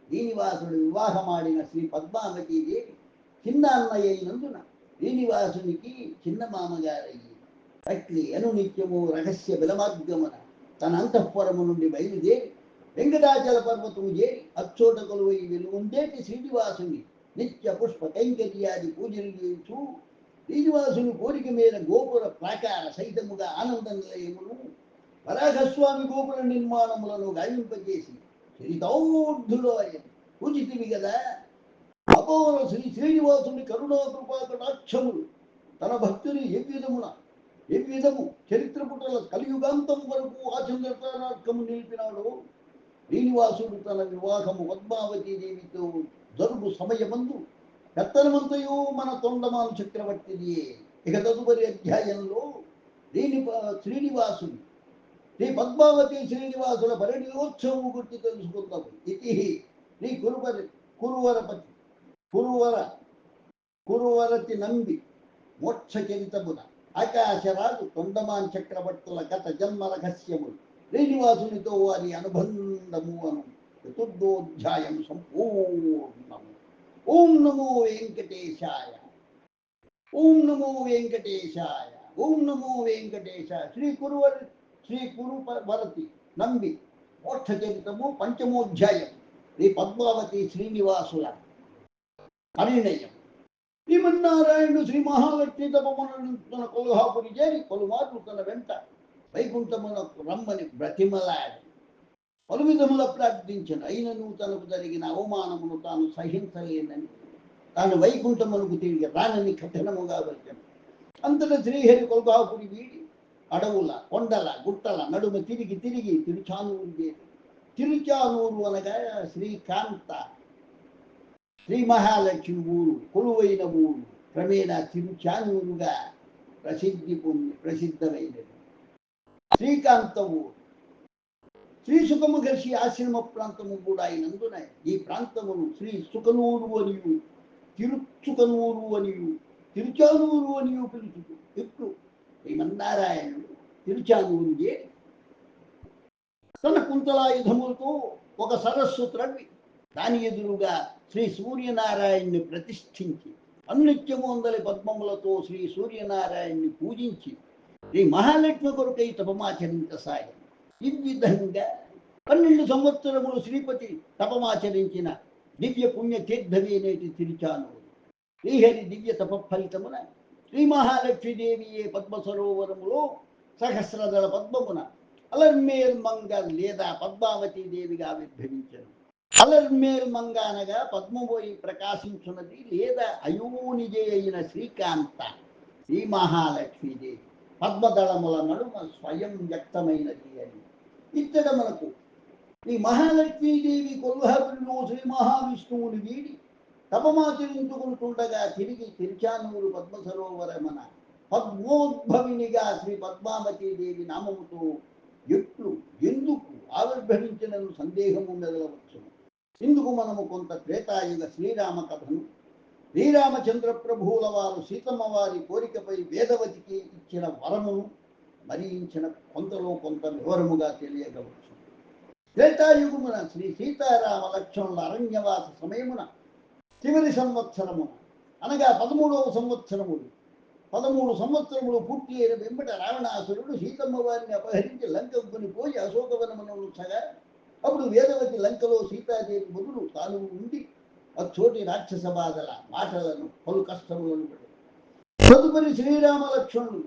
శ్రీనివాసుడు వివాహమాడిన శ్రీ పద్మావతీదేవి చిన్న అన్నయ్య అయినందున శ్రీనివాసునికి చిన్న మామగారయ్యి అట్లి అనునిత్యము రహస్య బలమార్గమున తన అంతఃపురము నుండి బయలుదేరి వెంకటాచల పర్వతము చేరి అచ్చోట కొలువై వెలుగుందేటి శ్రీనివాసుని నిత్య పుష్ప కైంకర్యాది పూజలు చేస్తూ శ్రీనివాసుని కోరిక మేర గోపుర ప్రాకార సహితముగా ఆనంద నిలయమును వరాహస్వామి గోపుర నిర్మాణములను గావింపజేసి శ్రీతౌర్ధుడు ఆయన పూజితివి కదా. అపౌర శ్రీనివాసుని కరుణా కృపా కటాక్షములు తన భక్తుని ఎవ్విధము చరిత్ర పుటల కలియుగాంతం వరకు ఆచంద్రతానార్కము నిలిపినాడు. శ్రీనివాసుడు తన వివాహము పద్మావతీదేవితో జరుగు సమయమందు పెత్తనమంతయు మన తొండమాను చక్రవర్తిదియే. ఇక తదుపరి అధ్యాయంలో శ్రీనివాసుని శ్రీ పద్మావతి శ్రీనివాసుల పరిణయోత్సవము గురించి తెలుసుకుందాము. ఇది శ్రీ కురువరతి నంబి మోక్ష చరితమున ఆకాశరాజు తొండమాన్ చక్రవర్తుల గత జన్మ రహస్యములు శ్రీనివాసునితో వారి అనుబంధము అను చతుర్థోధ్యాయం సంపూర్ణము. ఓం నమో వెంకటేశాయ. ఓం నమో వెంకటేశాయ. ఓం నమో వెంకటేశాయ. శ్రీ కురువరతి నంబి మోక్ష చరితము పంచమోధ్యాయం శ్రీ పద్మావతి శ్రీనివాసుల పరిణయం. శ్రీమన్నారాయణుడు శ్రీ మహాలక్ష్మి తపమున తన కొల్హాపురి చేరి పలుమార్లు తన వెంట వైకుంఠమునకు రమ్మని బ్రతిమలాడి పలు విధముల ప్రార్థించను. అయినను తనకు జరిగిన అవమానమును తాను సహించలేనని తాను వైకుంఠమునకు తిరిగి రానని కఠినముగా వచ్చాను. అంతటా శ్రీహరి కొల్హాపురి వీడి అడవుల కొండల గుట్టల నడుమ తిరిగి తిరిగి తిరుచానూరు చేరి, తిరుచానూరు అనగా శ్రీకాంత శ్రీ మహాలక్ష్మి ఊరు కొలువైన ఊరు క్రమేణా తిరుచానూరుగా ప్రసిద్ధమైనది. శ్రీకాంత ఊరు శ్రీ సుఖమహర్షి ఆశ్రమ ప్రాంతము కూడా అయినందున ఈ ప్రాంతమును శ్రీ సుఖనూరు అనియు తిరుచుకనూరు అనియు తిరుచానూరు అనియు పిలుచుకు. ఇప్పుడు శ్రీమన్నారాయణుడు తిరుచానూరు చేరి తన కుంతలాయుధములతో ఒక సరస్సు త్రవ్వి దాని ఎదురుగా శ్రీ సూర్యనారాయణ్ణి ప్రతిష్ఠించి అన్నిత్యము అందలి పద్మములతో శ్రీ సూర్యనారాయణ్ణి పూజించి శ్రీ మహాలక్ష్మి కొరకై తపమాచరించసాగి. ఈ విధంగా 12 సంవత్సరములు శ్రీపతి తపమాచరించిన దివ్య పుణ్య తీర్థమే నేటి తిరుచానూరు. శ్రీహరి దివ్య తపఫలితమున శ్రీ మహాలక్ష్మీదేవియే పద్మ సరోవరములో సహస్రదళ పద్మమున అలర్మేల్ మంగ లేదా పద్మావతీ దేవిగా ఆవిర్భవించను. అలర్మేల్ మంగ అనగా పద్మపోయి ప్రకాశించున్నది లేదా అయోనిజే అయిన శ్రీకాంత శ్రీ మహాలక్ష్మీదేవి పద్మదళముల నడుమ స్వయం వ్యక్తమైనది అని. ఇక్కడ మనకు శ్రీ మహాలక్ష్మీదేవి కొల్హాపురిలో శ్రీ మహావిష్ణువుని వీడి తపమాచరించుకుంటుండగా తిరిగి తిరుచానూరు పద్మ సరోవరమన పద్మోద్భవినిగా శ్రీ పద్మావతీదేవి నామముతో ఎట్లు ఎందుకు ఆవిర్భవించినను సందేహము మెదలవచ్చు. ఇందుకు మనము కొంత త్రేతాయుగ శ్రీరామ కథను, శ్రీరామచంద్ర ప్రభువుల వారు సీతమ్మ వారి కోరికపై వేదవతికి ఇచ్చిన వరమును మరించిన కొంతలో కొంత వివరముగా తెలియగవచ్చు. త్రేతాయుగమున శ్రీ సీతారామ లక్ష్మణుల అరణ్యవాస సమయమున చివరి సంవత్సరమున అనగా 13వ సంవత్సరములు 13 సంవత్సరములు పూర్తి అయిన వెంబట రావణాసురుడు సీతమ్మ వారిని అపహరించి లంకకుని పోయి అశోకవనమును ఉంచగా అప్పుడు వేదవతి లంకలో సీతాదేవి బదులు తాను ఉండి అచ్చోటి రాక్షస బాధల మాటలను పలు కష్టములను పడి తదుపరి శ్రీరామ లక్ష్మణుడు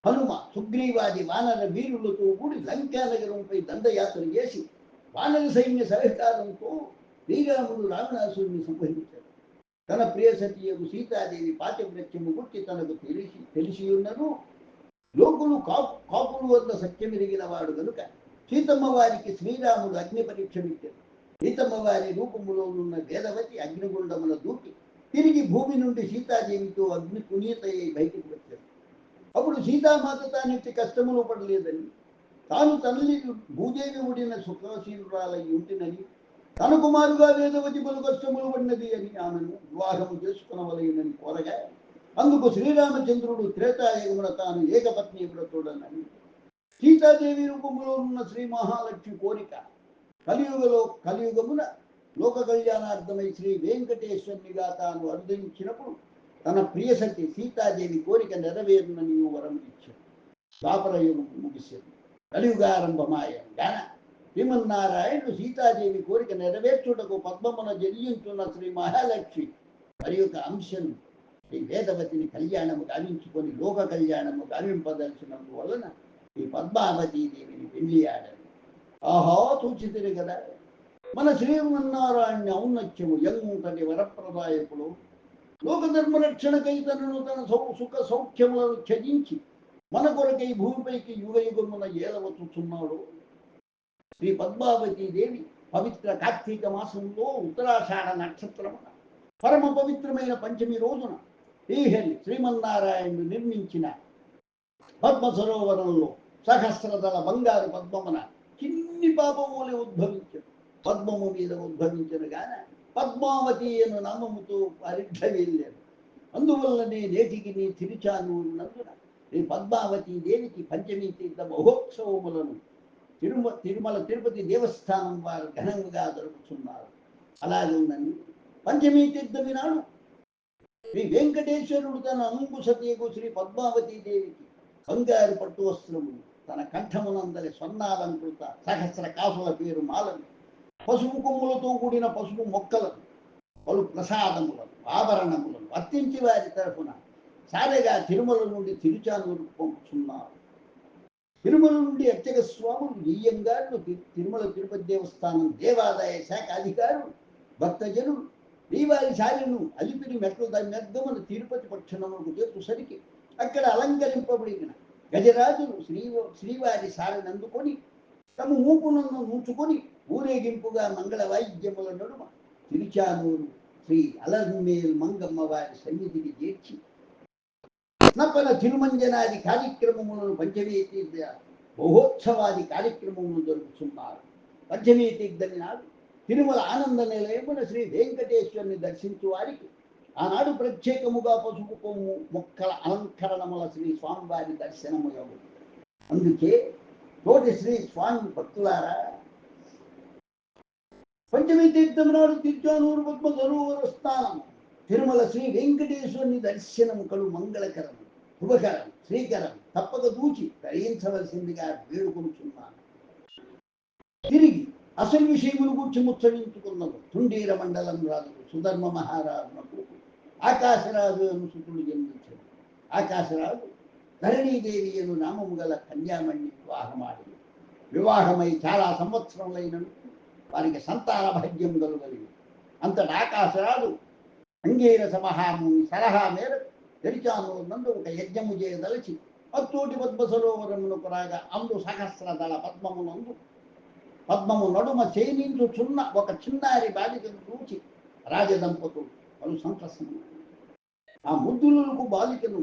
హనుమ సుగ్రీవాది వానర వీరులతో కూడి లంకా నగరంపై దండయాత్ర చేసి వానర సైన్య సహకారంతో శ్రీరాముడు రావణాసురుని సంహరించాడు. తన ప్రియసతియకు సీతాదేవి పాతివ్రత్యము గుర్చి తనకు తెలిసి ఉన్నను లోకులు కాపులు వద్ద సత్యమెరిగిన వాడు కనుక సీతమ్మ వారికి శ్రీరాముడు అగ్ని పరీక్ష పెట్టాడు. సీతమ్మ వారి రూపములో ఉన్న వేదవతి అగ్నిగుండమున దూకి తిరిగి భూమి నుండి సీతాదేవితో అగ్ని పునీత బయటికి వచ్చాడు. అప్పుడు సీతామాత తానెత్తి కష్టములు పడలేదని, తాను తల్లి భూదేవి ఉడిన సుఖశీలురాలై ఉంటినని, తన కుమారుగా వేదవతి పలు కష్టములు పడినది అని ఆమెను వివాహము చేసుకునవలయునని కోరగా అందుకు శ్రీరామచంద్రుడు త్రేతాయుగమున తాను ఏకపత్ని వ్రతుడనని, సీతాదేవి రూపములో ఉన్న శ్రీ మహాలక్ష్మి కోరిక కలియుగమున లోక కళ్యాణార్థమై శ్రీ వెంకటేశ్వరునిగా తాను అర్థించినప్పుడు తన ప్రియసతి సీతాదేవి కోరిక నెరవేరునని వరం ఇచ్చాడు. ద్వాపరయుగం ముగిసింది, కలియుగారంభమాయ గాన శ్రీమన్నారాయణుడు సీతాదేవి కోరిక నెరవేర్చుటకు పద్మమున జయించున్న శ్రీ మహాలక్ష్మి మరి యొక్క అంశను ఈ వేదవతిని కళ్యాణము గావించుకొని లోక కళ్యాణము గావింపదలిచినందువలన ఈ పద్మావతీదేవిని పెళ్లియాడని. ఆహా చూచితిరి కదా మన శ్రీమన్నారాయణ ఔన్నత్యము ఎంతటి వరప్రదాయకుడు. లోకధర్మరక్షణకై తనను తన సుఖ సౌఖ్యములను త్యజించి మన కొరకై భూమిపైకి యుగయుగమున ఏలవచ్చుచున్నాడు. శ్రీ పద్మావతీదేవి పవిత్ర కార్తీక మాసంలో ఉత్తరాషాఢ నక్షత్రమున పరమ పవిత్రమైన పంచమి రోజున శ్రీహరి శ్రీమన్నారాయణుడు నిర్మించిన పద్మ సరోవరంలో సహస్రదళ బంగారు పద్మమున చిన్ని పాపములే ఉద్భవించను. పద్మము మీద ఉద్భవించను గాన పద్మావతి అను నామముతో పరిఢ వెళ్ళారు. అందువల్లనే నేటికి నీ తిరుచానూరు నందున ఈ పద్మావతీ దేవికి పంచమీ తీర్థ మహోత్సవములను తిరుమల తిరుపతి దేవస్థానం వారు ఘనంగా జరుపుతున్నారు. అలాగే ఉందని పంచమీ తీర్థమి నాడు శ్రీ వెంకటేశ్వరుడు తన అంకుశతీకు శ్రీ పద్మావతీ దేవికి బంగారు పట్టు వస్త్రము, తన కంఠమునందరి స్వర్ణాలంకృత సహస్ర కాసుల పేరు మాలను, పసుపు కొమ్ములతో కూడిన పసుపు మొక్కలను, పలు ప్రసాదములను ఆభరణములను అర్పించి వారి తరఫున సారెగా తిరుమల నుండి తిరుచానూరుకు పంపుతున్నారు. తిరుమల నుండి అర్చక స్వాములు, దెయ్యంగారులు, తిరుమల తిరుపతి దేవస్థానం దేవాదాయ శాఖ అధికారులు, భక్తజనులు శ్రీవారి శాలను అలిపిరి మెట్లు దాని మెద్దమున తిరుపతి పట్టణములకు చేర్చుసరికి అక్కడ అలంకరింపబడిన గజరాజులు శ్రీవారి శాలను అందుకొని తమ ఊపులను ఉంచుకొని ఊరేగింపుగా మంగళ వాయిద్యముల నడుమ తిరుచానూరు శ్రీ అలర్మేల్ మంగమ్మ వారి సన్నిధికి చేర్చి స్నపన తిరుమంజనాది కార్యక్రమములను పంచమీ తీర్థ మహోత్సవాది కార్యక్రమములు జరుపుతున్నారు. పంచమీ తీర్థమి నాడు తిరుమల ఆనంద నిలయమున శ్రీ వెంకటేశ్వరుని దర్శించు వారికి ఆనాడు ప్రత్యేకముగా పసుపు కొమ్ము మొక్కల అలంకరణముల శ్రీ స్వామివారి దర్శనము యగును. అందుకే తోటి శ్రీ స్వామి భక్తులారా, పంచమీ తీర్థం నాడు తిరుచానూరు పద్మ సరోవర స్థానం తిరుమల శ్రీ వెంకటేశ్వరుని దర్శనము కడు మంగళకరం, శుభకరం, శ్రీకరం, తప్పక దూచి ధరించవలసిందిగా వేడుకొనుచున్నాను. తిరిగి అసలు విషయములు కూర్చి ముచ్చరించుకున్నది తుండీర మండలం రాజు సుధర్మ మహారాజునకు ఆకాశరాజు అనుసుతుడు జన్మించాడు. ఆకాశరాజు ధరణీదేవి అను నామము గల కన్యామణి వివాహమాడి వివాహమై చాలా సంవత్సరములైనను వారికి సంతాన భాగ్యం కలుగలిగి అంతటా ఆకాశరాజు అంగీరస మహాముని సలహా మేరకు తెరిచానూరు నందు ఒక యజ్ఞము చేయదలచి అత్తోటి పద్మ సరోవరమునకు రాగా అందు సహస్రదళ పద్మము నడుమ చేయించుచున్న ఒక చిన్నారి బాలికను చూచి రాజదంపతులు పలు సంతసము. ఆ ముద్దులకు బాలికను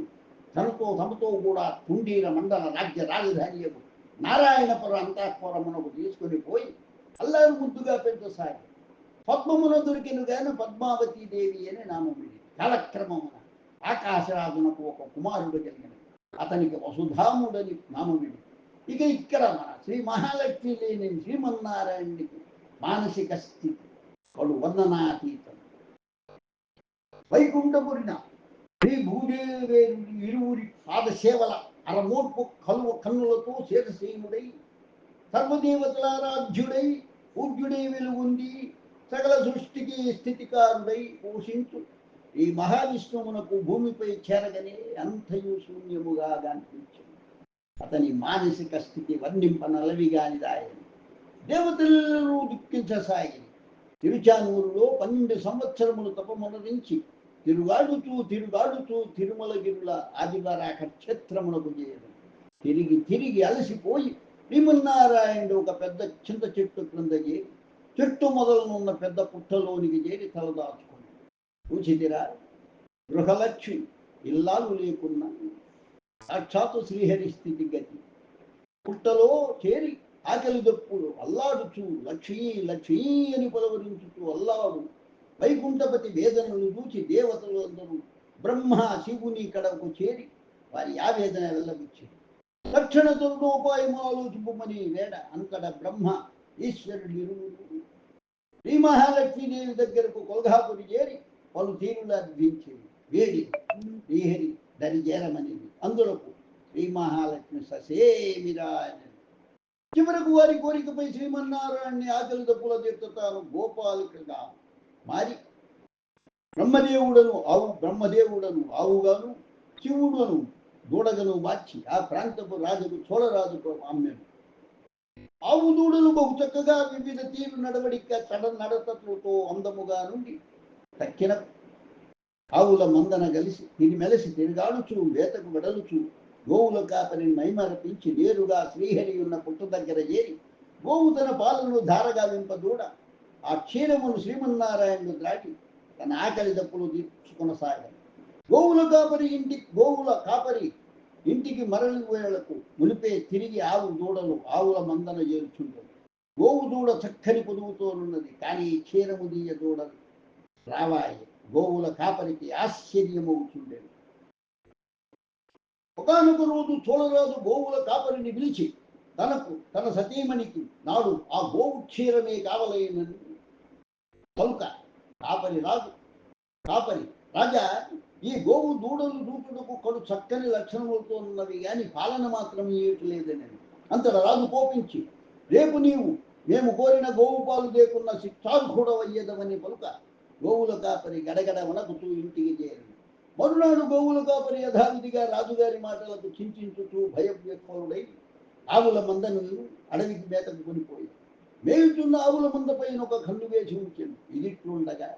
తమతో కూడా తుండీర మండల రాజ్య రాజధాని నారాయణపుర అంతఃపురమునకు తీసుకుని పోయి అల్లారు ముద్దుగా పెంచసాగి పద్మమున దొరికిన గాను పద్మావతీ దేవి అని నామమిడి కాలక్రమమున ఆకాశరాజునకు ఒక కుమారుడు కలిగిన అతనికి వసుధాముడని నామమిడి. ఇక ఇక్కడ మన శ్రీ మహాలక్ష్మి లేని శ్రీమన్నారాయణునికి మానసిక స్థితి కడు వర్ణనాతీతం. వైకుంఠపురిన శ్రీ భూదేవి ఇరువురి పాదసేవల అరమోర్పు కలువ కన్నులతో శేషశీముడై సర్వదేవతలారాధ్యుడై పూజ్యుడై వెలుగుండి సకల సృష్టికి స్థితికారుడై పోషించు ఈ మహావిష్ణువునకు భూమిపై చేరగనే అంతయు శూన్యముగా కనిపించింది. అతని మానసిక స్థితి వర్ణింపనలవిగానిదాయని దేవతలను దుఃఖించసాగి తిరుచానూరులో 12 సంవత్సరములు తపమునరించి తిరుగాడుతూ తిరుమలగిరుల ఆదివారాక క్షేత్రమునకు చేయడం. తిరిగి అలసిపోయి శ్రీమన్నారాయణుడు ఒక పెద్ద చింత చెట్టు క్రింద చేరి చెట్టు మొదలనున్న పెద్ద పుట్టలోనికి చేరి తలదాచుకుని చూచిదిరా గృహలక్ష్మి ఇల్లాలు లేకున్నా సాక్షాత్తు శ్రీహరి స్థితి గతి. పుట్టలో చేరి ఆకలి దప్పులు అల్లాడుచు లక్ష్మీ అని పలవరించుతూ అల్లాడు వైకుంఠపతి వేదనలు చూచి దేవతలు అందరూ బ్రహ్మ శివుని కడకు చేరి వారి ఆవేదన వెళ్ళబుచ్చింది. తక్షణ తరుణోపాయము ఆలోచింపమని వేడ అంతట బ్రహ్మ ఈశ్వరుడు ఇరువురు శ్రీ మహాలక్ష్మీదేవి దగ్గరకు కొల్హాపురి చేరి పలు తీరులు అర్థించేది వేడి శ్రీహరి దరి చేరమనేది. అందులకు శ్రీ మహాలక్ష్మి ససేమిరాయన చివరకు వారి కోరికపై శ్రీమన్నారాయణ్ణి ఆకలి దప్పుల తీర్చుతాను గోపాలికగా మారి బ్రహ్మదేవుడను ఆవుగాను శివుడను దూడగను మార్చి ఆ ప్రాంతపు రాజుకు చోళరాజుకు అమ్మాను. ఆవు దూడలు బహు చక్కగా వివిధ తీరు నడవడిక నడతతో అందముగా నుండి తక్కిన ఆవుల మందన మెలసి తిరిగాడుచు వేతకు వెడలుచు గోవుల కాపరిని మైమరపించి నేరుగా శ్రీహరి ఉన్న పుట్ట దగ్గర చేరి గోవు తన పాలను ధారగా వింపదూడ ఆ క్షీరమును శ్రీమన్నారాయణుడు ద్రాటి తన ఆకలి దప్పులు తీర్చుకొనసాగాడు. గోవుల కాపరి ఇంటికి మరలి వేళకు మునిపే తిరిగి ఆవుల మందన చేర్చుంటుంది. గోవు దూడ చక్కని పొదుగుతోనున్నది, కానీ క్షీరము దీయ దూడలు రావాయి. గోవుల కాపరికి ఆశ్చర్యమవుతుండేది. ఒకనొక రోజు చోళరాజు గోవుల కాపరిని పిలిచి తన సతీమణికి నాడు ఆ గోవు క్షీరమే కావలేనని పలుక కాపరి రాజా, ఈ గోవు దూడలు దూకుడుకు కడు చక్కని లక్షణములతో ఉన్నవి కానీ పాలన మాత్రం ఇయ్యట్లేదని. అంతటా రాజు కోపించి రేపు మేము కోరిన గోవు పాలు లేకున్న శిక్షార్హుడవయ్యేదమని పలుక గోవుల కాపరి గడగడ వణకుతూ ఇంటికి చేరింది. మరునాడు గోవుల కాపరి యథావిధిగా రాజుగారి మాటలకు చింతించుతూ భయవ్యక్తుడై ఆవుల మందను అడవికి మేతకు కొనిపోయి మేలుతున్న ఆవుల మందపైన ఒక కన్ను వేసి ఉంచాను. ఇదిట్లుండగా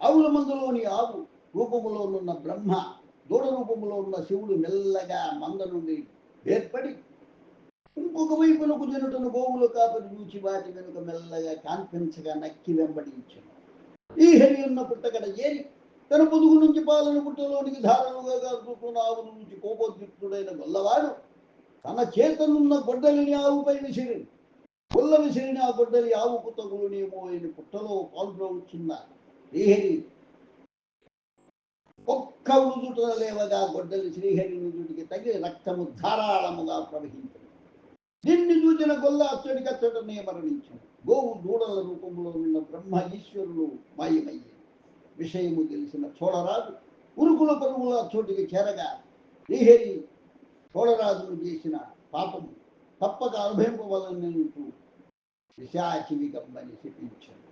ఆవుల మందలోని ఆవు రూపములో ఉన్న బ్రహ్మ, దూడ రూపంలో ఉన్న శివుడు మెల్లగా మంద నుండి ఏర్పడి ఇంకొక వైపునకు జనుటను గోవులు కాపరి చూచి వాటి వెనుక మెల్లగా కాన్ఫిడెన్స్గా నక్కి వెంబడించాను. ఈ హరి ఉన్న పుట్టగడ ఏరి తన పొదుగు నుంచి పాలను పుట్టలోనికి ధారలుగా కారుతున్న ఆవుల నుంచి కోపోద్యుక్తుడైన గొల్లవాడు తన చేతనున్న గొడ్డలిని ఆవుపై విసిరి, గొల్ల విసిరిన ఆ గొడ్డలి ఆవుకు తగులునేమో అయిన పుట్టలో పాల్గొవుచున్న శ్రీహరి ఒక్క ఉదుట లేవగా గొడ్డలి శ్రీహరి నుదుటికి తగిలి రక్తము ధారాళముగా ప్రవహించింది. దీన్ని చూచిన గొల్ల అచ్చడికచ్చటనే మరణించాడు. గోవు దూడల రూపంలో ఉన్న బ్రహ్మ ఈశ్వరులు మాయమయ్యారు. విషయము తెలిసిన చోళరాజు ఉరుకుల పరుగుల చోటికి చేరగా శ్రీహరి చోళరాజును చేసిన పాపము తప్పక అనుభవింపవలనంటూ పిశాచిని గమ్మని శపించాడు.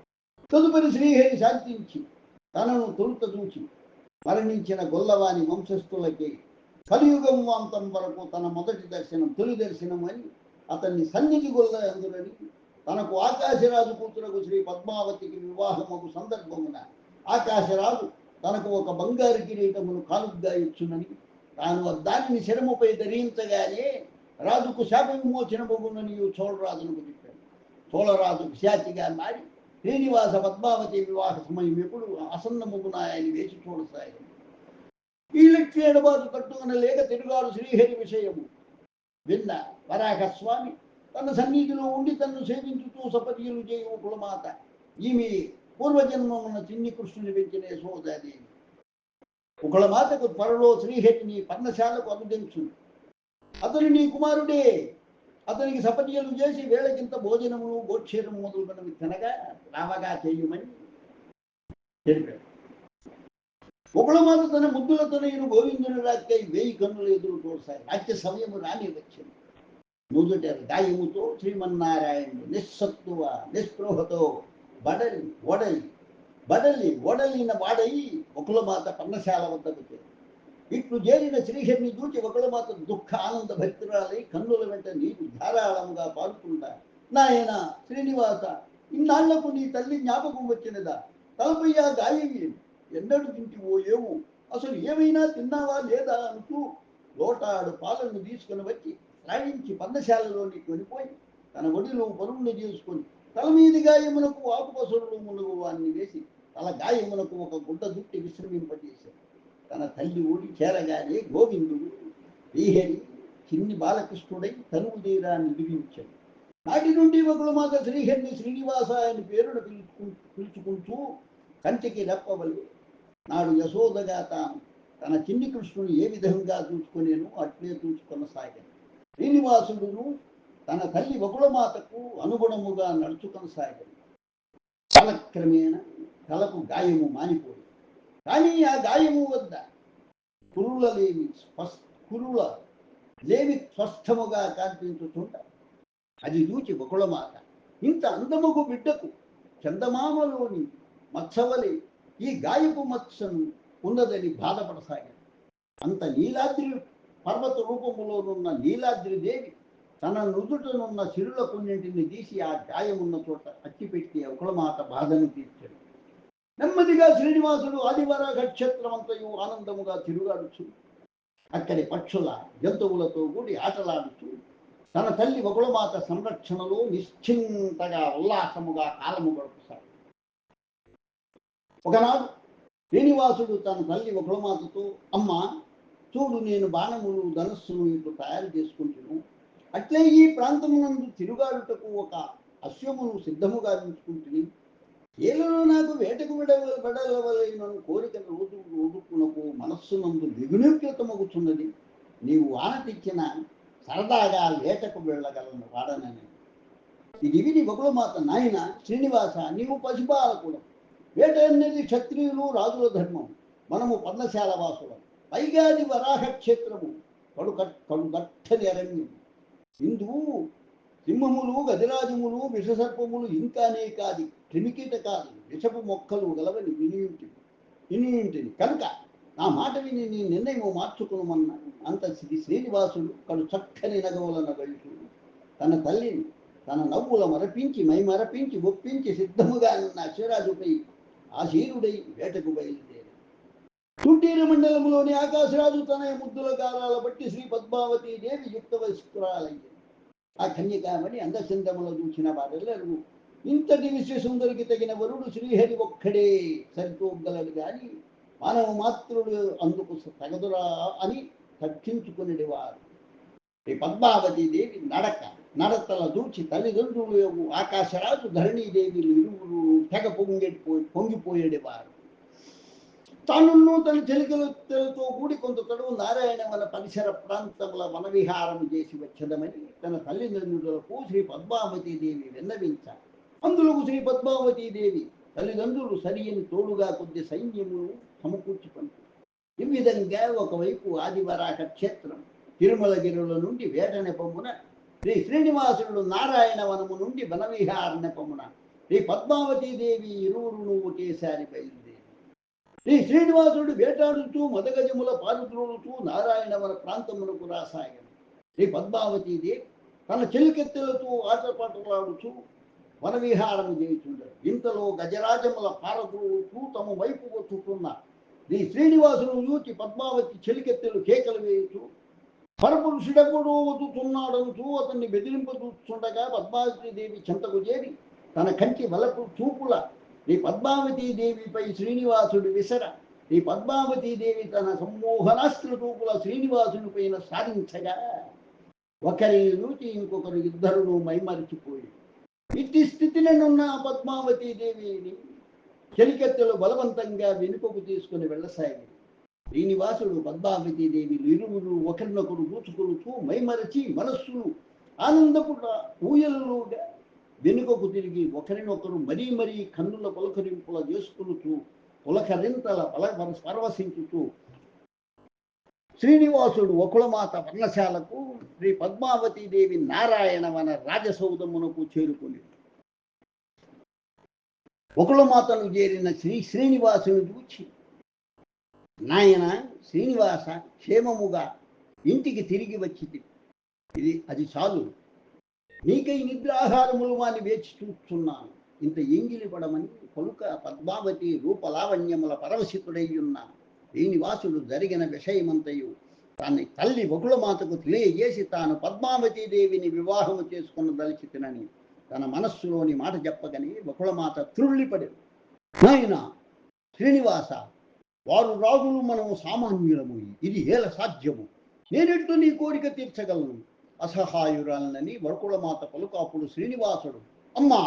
తదుపరి శ్రీహరి శాంతించి తనను తొలుత చూచి మరణించిన గొల్లవాని వంశస్థులకి కలియుగం అంతం వరకు తన మొదటి దర్శనం, తొలి దర్శనం అని అతన్ని సన్నిధి గొల్ల అందులని తనకు ఆకాశరాజు కూతురకు శ్రీ పద్మావతికి వివాహముకు సందర్భమున ఆకాశరాజు తనకు ఒక బంగారు కిరీటమును కానుగ్గా ఇచ్చునని, తాను దానిని శరముపై ధరించగానే రాజుకు శాప విమోచనమునని చోళరాజునకు చెప్పాడు. చోళరాజు పిశాచిగా మారి శ్రీనివాస పద్మావతి వివాహ సమయం ఎప్పుడు ఆసన్నముగునాయని వేచి చూడసాగి. ఈ లక్ష్మి ఎడబాటు కట్టుకున్న లేక తిరుగాడు శ్రీహరి విషయము విన్న వరాహస్వామి తన సన్నిధిలో ఉండి తనను సేవించుతూ సపర్యలు చేయు కులమాత ఈమె పూర్వజన్మమున చిన్ని కృష్ణుని పెంచిన యశోదాదేవి. కులమాతకు త్వరలో శ్రీహరిని పర్ణశాలకు అనుదించు, అతను నీ కుమారుడే, అతనికి సపర్యలు చేసి వేళకింత భోజనమును గోక్షేరము మొదలుకున్నవి తినగా రావగా చేయమని తెలిపాడు. కులమాత తన ముద్దులతో నేను గోవిందుని రాకై 1000 కన్నులు ఎదురు చూడసాయి. రాజ్య సమయము రాని వచ్చింది. నుదుట గాయముతో శ్రీమన్నారాయణుడు నిస్సత్తువ నిస్పృహతో వడలిన వాడై కులమాత పర్ణశాల వద్దకు చేరి ఇట్లు చేరిన శ్రీహరిని చూచి ఒకళమాత దుఃఖ ఆనంద భక్తురాలై కన్నుల వెంట నీరు ధారాళముగా పారుతుంటా, నాయన శ్రీనివాస, ఇన్నాళ్లకు నీ తల్లి జ్ఞాపకం వచ్చినదా? తలపై ఆ గాయం ఎన్నడు తింటివో ఏమో, అసలు ఏమైనా తిన్నావా లేదా అంటూ లోటాడు పాలను తీసుకుని వచ్చి రాయించి పర్ణశాలలోని కొనిపోయి తన ఒడిలో పరువును చేసుకొని తల మీది గాయమునకు ఆకుపసరులు మునుగు వాన్ని వేసి తల గాయమునకు ఒక గుడ్డ దుట్టి విశ్రమింపజేశాడు. తన తల్లి ఊడి చేరగానే గోవిందుడు శ్రీహరి చిన్ని బాలకృష్ణుడై తనువు తీరాన్ని విధించాడు. నాటి నుండి ఒకళమాత శ్రీహరిని శ్రీనివాస అని పేరును పిలుచుకుంటూ కంటికి రెప్పవలి నాడు యశోదగా తాను తన చిన్ని కృష్ణుని ఏ విధంగా చూసుకునేను అట్లే చూసుకొనసాగాను. శ్రీనివాసుడును తన తల్లి ఒకళమాతకు అనుగుణముగా నడుచుకొనసాగాడు. కాలక్రమేణా తలకు గాయము మానిపోయింది. కానీ ఆ గాయము వద్ద కురుల లేవి స్పష్టముగా కనిపించుతుంట అది చూచి ఒకళమాత ఇంత అందముగు బిడ్డకు చందమామలోని మత్సవలి ఈ గాయపు మత్సను ఉన్నదని బాధపడసాగాడు. అంత నీలాద్రి పర్వత రూపములోనున్న నీలాద్రి దేవి తన నుదుటనున్న సిరుల కొన్నింటిని తీసి ఆ గాయమున్న చోట అట్టిపెట్టి ఒకళమాత బాధను తీర్చాడు. నెమ్మదిగా శ్రీనివాసుడు ఆదివరాగ క్షేత్రమంతయు ఆనందముగా తిరుగాడుచు అక్కడి పక్షుల జంతువులతో కూడి ఆటలాడుచు తన తల్లి ఒకళమాత సంరక్షణలో నిశ్చింతగా ఉల్లాసముగా కాలము గడుపుతాడు. ఒకనాడు శ్రీనివాసుడు తన తల్లి ఒకళమాతతో, అమ్మ చూడు, నేను బాణములు ధనస్సును ఇట్లు తయారు చేసుకుంటును, అట్లే ఈ ప్రాంతమునందు తిరుగాడుటకు ఒక అశ్వమును సిద్ధముగా ఉంచుకుంటుని, ఏలలో నాకు వేటకు విడవలైన కోరికను రోజుకునకు మనస్సునందు దిగునికృతమగుచున్నది. నీవు ఆనతిచ్చిన సరదాగా వేటకు వెళ్ళగలను వాడనని. ఇది విని ఒకళమాత, నాయన శ్రీనివాస, నీవు పశుపాలకుడు, వేట అనేది క్షత్రియులు రాజుల ధర్మం, మనము పర్ణశాల వాసులం, పైగా అది వరాహ క్షేత్రము, కడుగట్టని అరణ్యం. ఇందు సింహములు గజరాజములు విషసర్పములు ఇంకానే కాదు క్రిమికీట కాదు విషపు మొక్కలు గలవని వినియుంటిని కనుక నా మాట విని నీ నిర్ణయం మార్చుకునమన్నా. అంత శ్రీనివాసుడు కడు చక్కని నగవులను వెళుతూ తన తల్లిని తన నవ్వుల మరపించి మైమరపించి ఒప్పించి సిద్ధముగా ఉన్న అశ్వరాజుపై ఆశీనుడై వేటకు బయలుదేరి తుంటూరు మండలంలోని ఆకాశరాజు తన ముద్దుల కాలాల బట్టి శ్రీ పద్మావతి దేవి యుక్త వయస్కురాలయ్యింది. ఆ కన్యకామణి అందచందములో చూసిన వారెల్లరూ ఇంతటి విశ్వసుందరికి తగిన వరుడు శ్రీహరి ఒక్కడే సరితూగలడు గాని మానవ మాతృడు అందుకు తగదురా అని తగ్గించుకునేవారు. ఈ పద్మావతి దేవి నడతల దూచి తల్లిదండ్రులు ఆకాశరాజు ధరణీదేవిలు ఇరువురు తెగ పొంగిపోయేవారు. తాను తన చెలికలతో కూడి కొంత తడువు నారాయణవన పరిసర ప్రాంతముల వనవిహారం చేసి వచ్చదమని తన తల్లిదండ్రులకు శ్రీ పద్మావతీదేవి విన్నవించారు. అందులో శ్రీ పద్మావతీదేవి తల్లిదండ్రులు సరియని తోడుగా కొద్ది సైన్యమును సమకూర్చుకుంది. ఈ విధంగా ఒకవైపు ఆదివరాహ క్షేత్రం తిరుమలగిరుల నుండి వేట నెపమున శ్రీ శ్రీనివాసుడు నారాయణవనము నుండి వనవిహార నెపమున శ్రీ పద్మావతీదేవి ఇరువురును ఒకేసారి బయలుదేరి శ్రీ శ్రీనివాసుడు వేటాడుతూ మదగజముల పారుద్రోలుతూ నారాయణవన ప్రాంతమునకు రాసాగాను. శ్రీ పద్మావతీదేవి తన చెలికెత్తెలతో ఆటపాటలాడుతూ వనవిహారము చేయుచుండరు. ఇంతలో గజరాజముల పారద్రోలుతూ తమ వైపు వచ్చుతున్న శ్రీ శ్రీనివాసును చూచి పద్మావతి చెలికెత్తెలు కేకలు వేయుచూ పరపురుషుడెప్పుడూ వదుతున్నాడంటూ అతన్ని బెదిరింపచూస్తుండగా పద్మావతీదేవి చెంతకు చేరి తన కంటి వలపు చూపుల ఈ పద్మావతీదేవిపై శ్రీనివాసుడు విసర ఈ పద్మావతీదేవి తన సమ్మోహనాస్త్ర చూపుల శ్రీనివాసుని పైన సాధించగా ఒకరిని చూచి ఇంకొకరు ఇద్దరును మైమరిచిపోయి ఇట్టి స్థితిలోనున్న పద్మావతీదేవిని చెలికెత్తెలు బలవంతంగా వెనుకకు తీసుకుని వెళ్ళసాగి శ్రీనివాసుడు పద్మావతీదేవి ఇరువురు ఒకరినొకరు దూచుకొనుతూ మైమరచి మనస్సును ఆనందపు ఊయలుగా వెనుకకు తిరిగి ఒకరినొకరు మరీ కన్నుల పులకరింపుల చేసుకునుతూ పులకరింతల పరవశించుతూ శ్రీనివాసుడు వకుళమాత వర్ణశాలకు శ్రీ పద్మావతీదేవి నారాయణవన రాజసౌధమునకు చేరుకుని వకుళమాతను చేరిన శ్రీనివాసుని చూచి నాయన శ్రీనివాస క్షేమముగా ఇంటికి తిరిగి వచ్చింది. అది చాలు, నీకై నిద్రాహారములు మాని వేచి చూస్తున్నాను. ఇంత ఎంగిలి పడమని పలుక పద్మావతి రూపలావణ్యముల పరవశితుడయ్యున్న శ్రీనివాసుడు జరిగిన విషయమంతయు తాన్ని తల్లి వకుళమాతకు తెలియజేసి తాను పద్మావతీదేవిని వివాహము చేసుకున్న దలిచితినని తన మనస్సులోని మాట చెప్పగని వకుళమాత త్రుళ్ళిపడి, నాయన శ్రీనివాస, వారు రాజులు, మనము సామాన్యులము, ఇది ఏల సాధ్యము, నేనెట్లు నీ కోరిక తీర్చగలను అసహాయురాలనని వకుళమాత పలుకాపుడు శ్రీనివాసుడు, అమ్మా,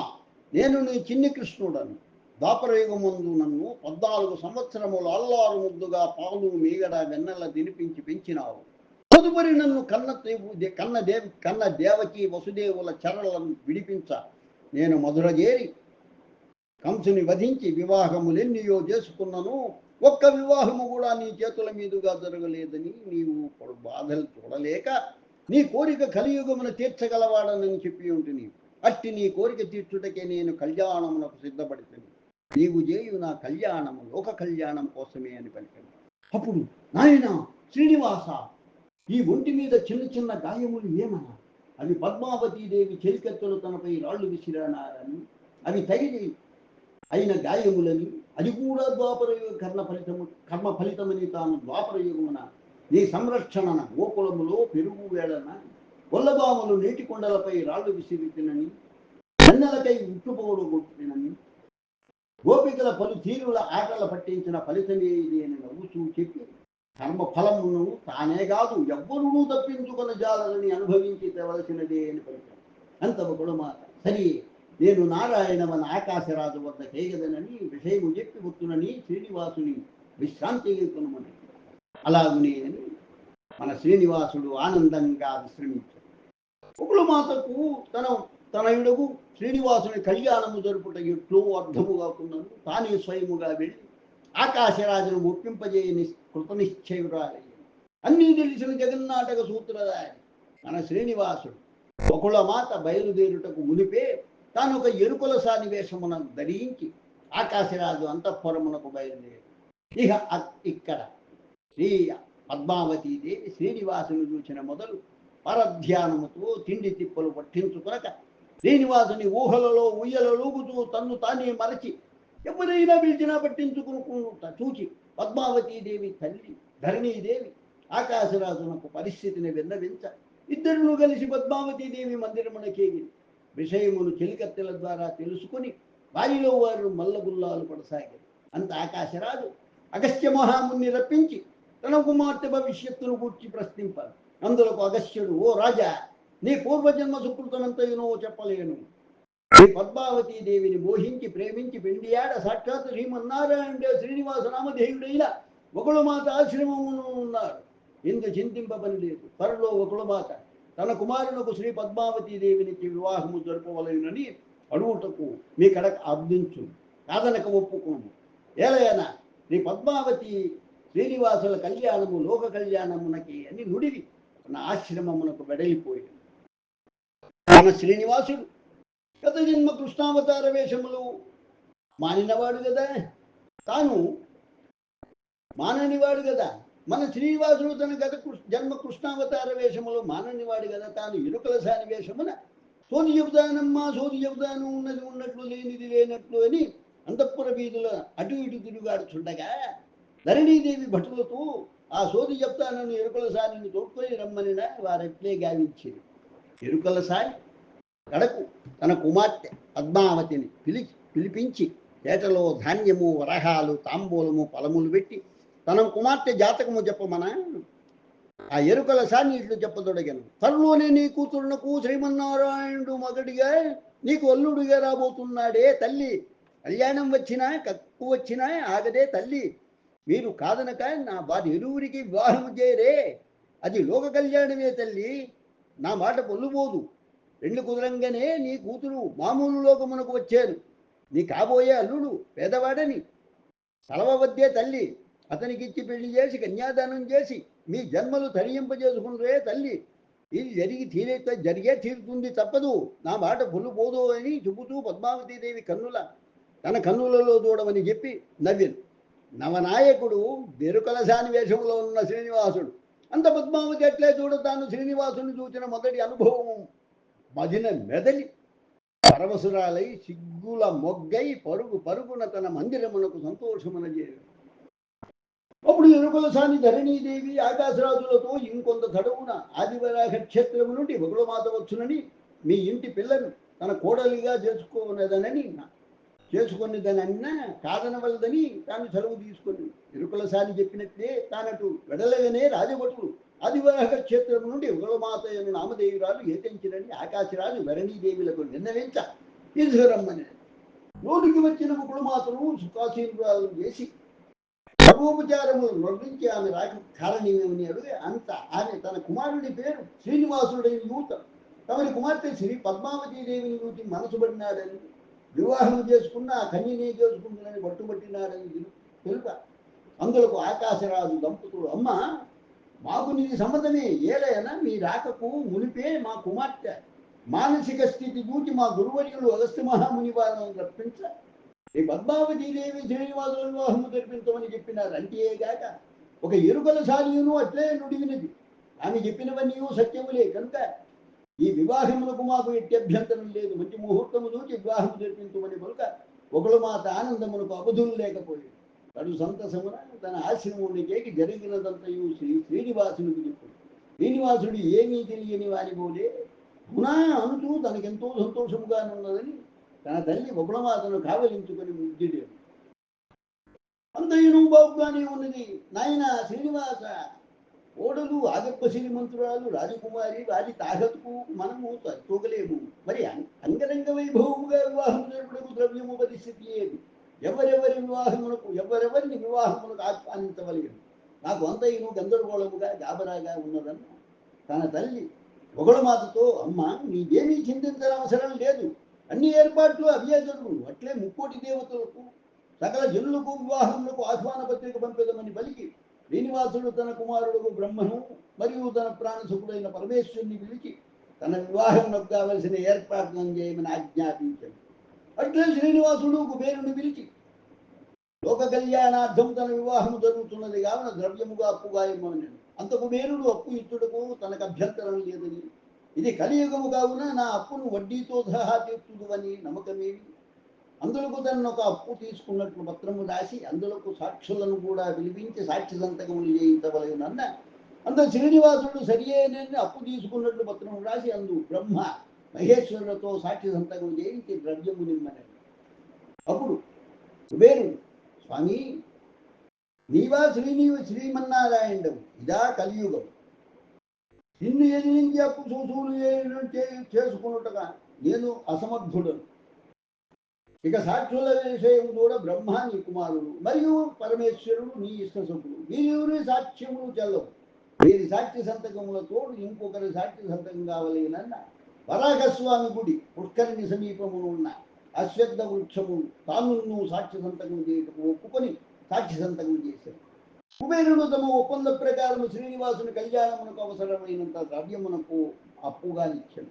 నేను నీ చిన్ని కృష్ణుడను. దాపరయుగమందు నన్ను 14 సంవత్సరములు అల్లారు ముద్దుగా పాలు మీగడ వెన్నెల తినిపించి పెంచినావు. తదుపరి నన్ను కన్న దేవకి వసుదేవుల చెరలను విడిపించ నేను మధుర చేరి కంసుని వధించి వివాహములెన్నియో చేసుకున్నను. ఒక్క వివాహము కూడా నీ చేతుల మీదుగా జరగలేదని నీవు బాధలు చూడలేక నీ కోరిక కలియుగమున తీర్చగలవాడనని చెప్పి ఉంటుంది. అట్టి నీ కోరిక తీర్చుటకే నేను కళ్యాణమునకు సిద్ధపడుతుంది. నీవు చేయు నా కళ్యాణము లోక కళ్యాణం కోసమే అని పలికాడు. అప్పుడు నాయన శ్రీనివాస, ఈ ఒంటి మీద చిన్న గాయములు ఏమన్నా? అవి పద్మావతీదేవి చెలికెత్తలు తనపై రాళ్లు విసిరానారని, అవి తగిలి అయిన గాయములని, అది కూడా ద్వాపరయుగ కర్మ ఫలితమని తాను ద్వాపరయుగమున నీ సంరక్షణన గోకులములో పెరుగు వేళన కొల్లబాములు నీటి కొండలపై రాళ్లు విసిరితినని, వెన్నెలకై ఉట్టుపోడు కొట్టినని, గోపికల పలు తీరుల ఆటల పట్టించిన ఫలితమే ఇది అని నవ్వుతూ చెప్పి కర్మఫలమును తానే కాదు ఎవ్వరూ తప్పించుకున్న జాలని అనుభవించి తెవలసినదే అని పలికాడు. అంత వకుళమాత, సరి, నేను నారాయణవన ఆకాశరాజు వద్ద కేగదనని విషయము చెప్పి వస్తునని శ్రీనివాసుని విశ్రాంతి కొనుమని. అలాగునే అని మన శ్రీనివాసుడు ఆనందంగా విశ్రమించాడు. వకుళమాతకు తనయుడకు శ్రీనివాసుని కళ్యాణము జరుపుట ఎట్లు అర్థము కాకున్నాను తానే స్వయముగా వెళ్ళి ఆకాశరాజును ఒప్పింపజేయని కృతనిశ్చయురాలయ్య. అన్నీ తెలిసిన జగన్నాటక సూత్రధారి మన శ్రీనివాసుడు వకుళమాత బయలుదేరుటకు మునిపే తాను ఒక ఎరుకుల సానివేశమున ధరించి ఆకాశరాజు అంతఃపురమునకు బయలుదేరి ఇక్కడ శ్రీ పద్మావతీదేవి శ్రీనివాసుని చూసిన మొదలు పరధ్యానముతో తిండి తిప్పలు పట్టించుకొనక శ్రీనివాసుని ఊహలలో ఉయ్యలూగుతూ తన్ను తానే మరచి ఎవరైనా పిలిచినా పట్టించుకుంటా చూచి పద్మావతీదేవి తల్లి ధరణీదేవి ఆకాశరాజునకు పరిస్థితిని విన్నవించ ఇద్దరును కలిసి పద్మావతీదేవి మందిరమునకేగి విషయమును చెలికత్తెల ద్వారా తెలుసుకుని వారిలో వారు మల్లగుల్లాలు పడసాగారు. అంత ఆకాశరాజు అగస్త్య మహాముని రప్పించి తన కుమార్తె భవిష్యత్తును గూర్చి ప్రశ్నింపారు. అందులకు అగస్త్యుడు, ఓ రాజా, నీ పూర్వజన్మ సుకృతమంతయునో చెప్పలేను. శ్రీ పద్మావతీదేవిని మోహించి ప్రేమించి పెండియాడ సాక్షాత్ శ్రీమన్నారాయణుడే శ్రీనివాస నామధేయుడైన ఒకడు మాత ఆశ్రమమును ఉన్నారు. ఇందు చింతింపబని లేదు. త్వరలో ఒకడు మాత తన కుమారునకు శ్రీ పద్మావతీదేవినికి వివాహము జరపవలెనని అడుగుటకు మీ కడకు అర్థించు, కాదనక ఒప్పుకోను. ఏలయన శ్రీ పద్మావతి శ్రీనివాసుల కళ్యాణము లోక కళ్యాణమునకి అని నుడివి తన ఆశ్రమమునకు వెడలిపోయాడు. మన శ్రీనివాసుడు గత జన్మ కృష్ణావతార వేషములు మానినవాడు కదా, తాను మాననివాడు కదా. మన శ్రీనివాసుడు తన గత జన్మ కృష్ణావతార వేషములు మాననివాడు కదా, తాను ఇరుకల సాని వేషమున సోది చెబుతానమ్మా సోది చెబుతాను, ఉన్నది ఉన్నట్లు లేనిది లేనట్లు అని అంతఃపుర వీధుల అటు ఇటు తిరుగాడుచుండగా ధరణీదేవి భటులతో ఆ సోది చెప్తానని ఎరుకల సానిని తోడుకొని రమ్మని వారెట్లే గావించింది. ఎరుకల సాని కడకు తన కుమార్తె పద్మావతిని పిలిపించి ఏటలో ధాన్యము వరహాలు తాంబూలము ఫలములు పెట్టి తన కుమార్తె జాతకము చెప్పమన ఆ ఎరుకల సాని ఇట్లు చెప్పదొడగాను. త్వరలోనే నీ కూతురునకు శ్రీమన్నారాయణుడు మగడిగా నీకు అల్లుడిగా రాబోతున్నాడే తల్లి. కళ్యాణం వచ్చినా కక్కు వచ్చినా ఆగదే తల్లి. మీరు కాదనక నా వారి ఇరువురికి వివాహము చేయరే, అది లోక కళ్యాణమే తల్లి. నా మాట పొల్లుబోదు. రెండు కుదరంగానే నీ కూతురు మామూలు లోకమునకు వచ్చాను. నీ కాబోయే అల్లుడు పేదవాడని తలవద్దే తల్లి. అతనికిచ్చి పెళ్లి చేసి కన్యాదానం చేసి మీ జన్మలు తరింపజేసుకున్నరే తల్లి. ఇది జరిగే తీరుతుంది, తప్పదు. నా మాట పొల్లుపోదు అని చెబుతూ పద్మావతీదేవి తన కన్నులలో చూడమని చెప్పి నవ్విను. నవనాయకుడు బెరుకలసాని వేషంలో ఉన్న శ్రీనివాసుడు అంత పద్మావతి అట్లే చూడతాను శ్రీనివాసుని చూచిన మొదటి అనుభవం మదిన మెదలి పరవశురాలై సిగ్గుల మొగ్గై పరుగున తన మందిరమునకు సంతోషమున చేరాడు. అప్పుడు ఎరుకలసాని ధరణీదేవి ఆకాశరాజులతో ఇంకొంత తడవున ఆదివరాహ క్షేత్రము నుండి బగుళమాత వచ్చునని మీ ఇంటి పిల్లను తన కోడలిగా చేసుకునేదనన్నా కాదనవలదని తాను సెలవు తీసుకొని ఎరుకలసాని చెప్పినట్లే తానటు వెడలగానే రాజభటులు ఆదివరాహ క్షేత్రం నుండి బగుళమాత అను నామదేవురాలు ఏతించినని ఆకాశరాజు ధరణీదేవులకు విన్నవించ తీసుకురమ్మని నోటికి వచ్చిన బగుళమాతను సుఖాసీనురాలు చేసి సర్వోపచారములు వర్ణించి ఆమె రాక కారణమేమని అడిగి అంత ఆమె తన కుమారుడి పేరు శ్రీనివాసుడైన యూత తమరి కుమార్తె శ్రీ పద్మావతీదేవిని చూసి మనసుపడినాడని వివాహం చేసుకున్న ఆ కన్యనే చేసుకుంటున్నని పట్టుబట్టినాడని తెలుప అందులకు ఆకాశరాజు దంపతులు, అమ్మ మాకు నీది సమ్మతమే. ఏలైనా మీ రాకకు మునిపే మా కుమార్తె మానసిక స్థితి చూచి మా గురువర్యులు అగస్త్య మహాముని వారిని రప్పించ ఈ పద్మావతీదేవి శ్రీనివాసుల వివాహము జరిపించమని చెప్పినారు. అంతేగాక ఒక ఎరుకల సాలియును అట్లే నుడివినది. ఆమె చెప్పినవన్నీ సత్యములే కనుక ఈ వివాహములకు మాకు ఎట్టి అభ్యంతరం లేదు. మంచి ముహూర్తము చూచి వివాహము జరిపించమని కనుక ఒకడు మాత ఆనందమునకు అవధులు లేకపోయింది. తడు సంతసమున తన ఆశ్రమంలోకి జరిగినదంతయు శ్రీనివాసునికి చెప్పాడు. శ్రీనివాసుడు ఏమీ తెలియని వారి పోలే గుణా అనుతూ తనకెంతో సంతోషముగా ఉన్నదని తన తల్లి బహుళమాతను కావలించుకొని ముద్దుడు. అంతయును బాగుగానే ఉన్నది. నాయన శ్రీనివాస, ఓడలు ఆగప్ప శ్రీమంతురాలు రాజకుమారి, వారి తాగతుకు మనము తోగలేము. మరి అంగరంగ వైభవముగా వివాహం జరుపుటకు ద్రవ్యము పరిస్థితి ఏది? ఎవరెవరిని వివాహములకు ఆహ్వానించవలేదు. నాకు అంతయును గందరగోళముగా గాబరాగా ఉన్నదన్న తన తల్లి బహుళమాతతో, అమ్మ నీకేమీ చింతించనవసరం లేదు. అన్ని ఏర్పాట్లు అవే జరుగు. అట్లే ముక్కోటి దేవతలకు సకల జనులకు వివాహములకు ఆహ్వాన పత్రిక పంపేదమని పలికి శ్రీనివాసుడు తన కుమారుడు బ్రహ్మను మరియు తన ప్రాణసుకుడైన పరమేశ్వరుని పిలిచి తన వివాహమునకు కావలసిన ఏర్పాట్లను చేయమని ఆజ్ఞాపించాడు. అట్లే శ్రీనివాసుడు కుబేరుని పిలిచి లోక కళ్యాణార్థం తన వివాహము జరుగుతున్నది కావున ద్రవ్యముగా అప్పుగా ఇమ్మన్నాడు. అంత కుబేరుడు అప్పు ఇచ్చుటకు తనకు అభ్యంతరం లేదని, ఇది కలియుగము కావున నా అప్పును వడ్డీతో సహా తీర్చుదు అని నమ్మకమేమి. అందులకు తను ఒక అప్పు తీసుకున్నట్లు పత్రము రాసి అందులకు సాక్షులను కూడా పిలిపించి సాక్షి సంతకములు చేయించవలెనన్న అంత శ్రీనివాసుడు సరి అయిన అప్పు తీసుకున్నట్లు పత్రము రాసి అందు బ్రహ్మ మహేశ్వరులతో సాక్షి సంతకం చేయించి ద్రవ్యము నిమ్మని. అప్పుడు కుబేరుడు, స్వామి నీవా శ్రీమన్నారాయణుడు, ఇదా కలియుగం, నిన్ను ఎదిరించి అప్పు సూసులు చేసుకున్నట్టుగా నేను అసమర్థుడను. ఇక సాక్షుల విషయం కూడా బ్రహ్మ నీ కుమారుడు మరియు పరమేశ్వరుడు నీ ఇష్టసభుడు, వీరి సాక్ష్యములు చెల్లవు. వీరి సాక్షి సంతకములతో ఇంకొకరి సాక్షి సంతకం కావాలన్న వరాహస్వామి గుడి పుష్కరిణి సమీపమును ఉన్న అశ్వత్థ వృక్షము తాను సాక్షి సంతకం చేయటం ఒప్పుకొని సాక్షి సంతకం చేశారు. కుబేరుడు తమ ఒప్పంద ప్రకారం శ్రీనివాసుని కళ్యాణమునకు అవసరమైనంత ద్రవ్యమునకు అప్పుగానిచ్చాడు.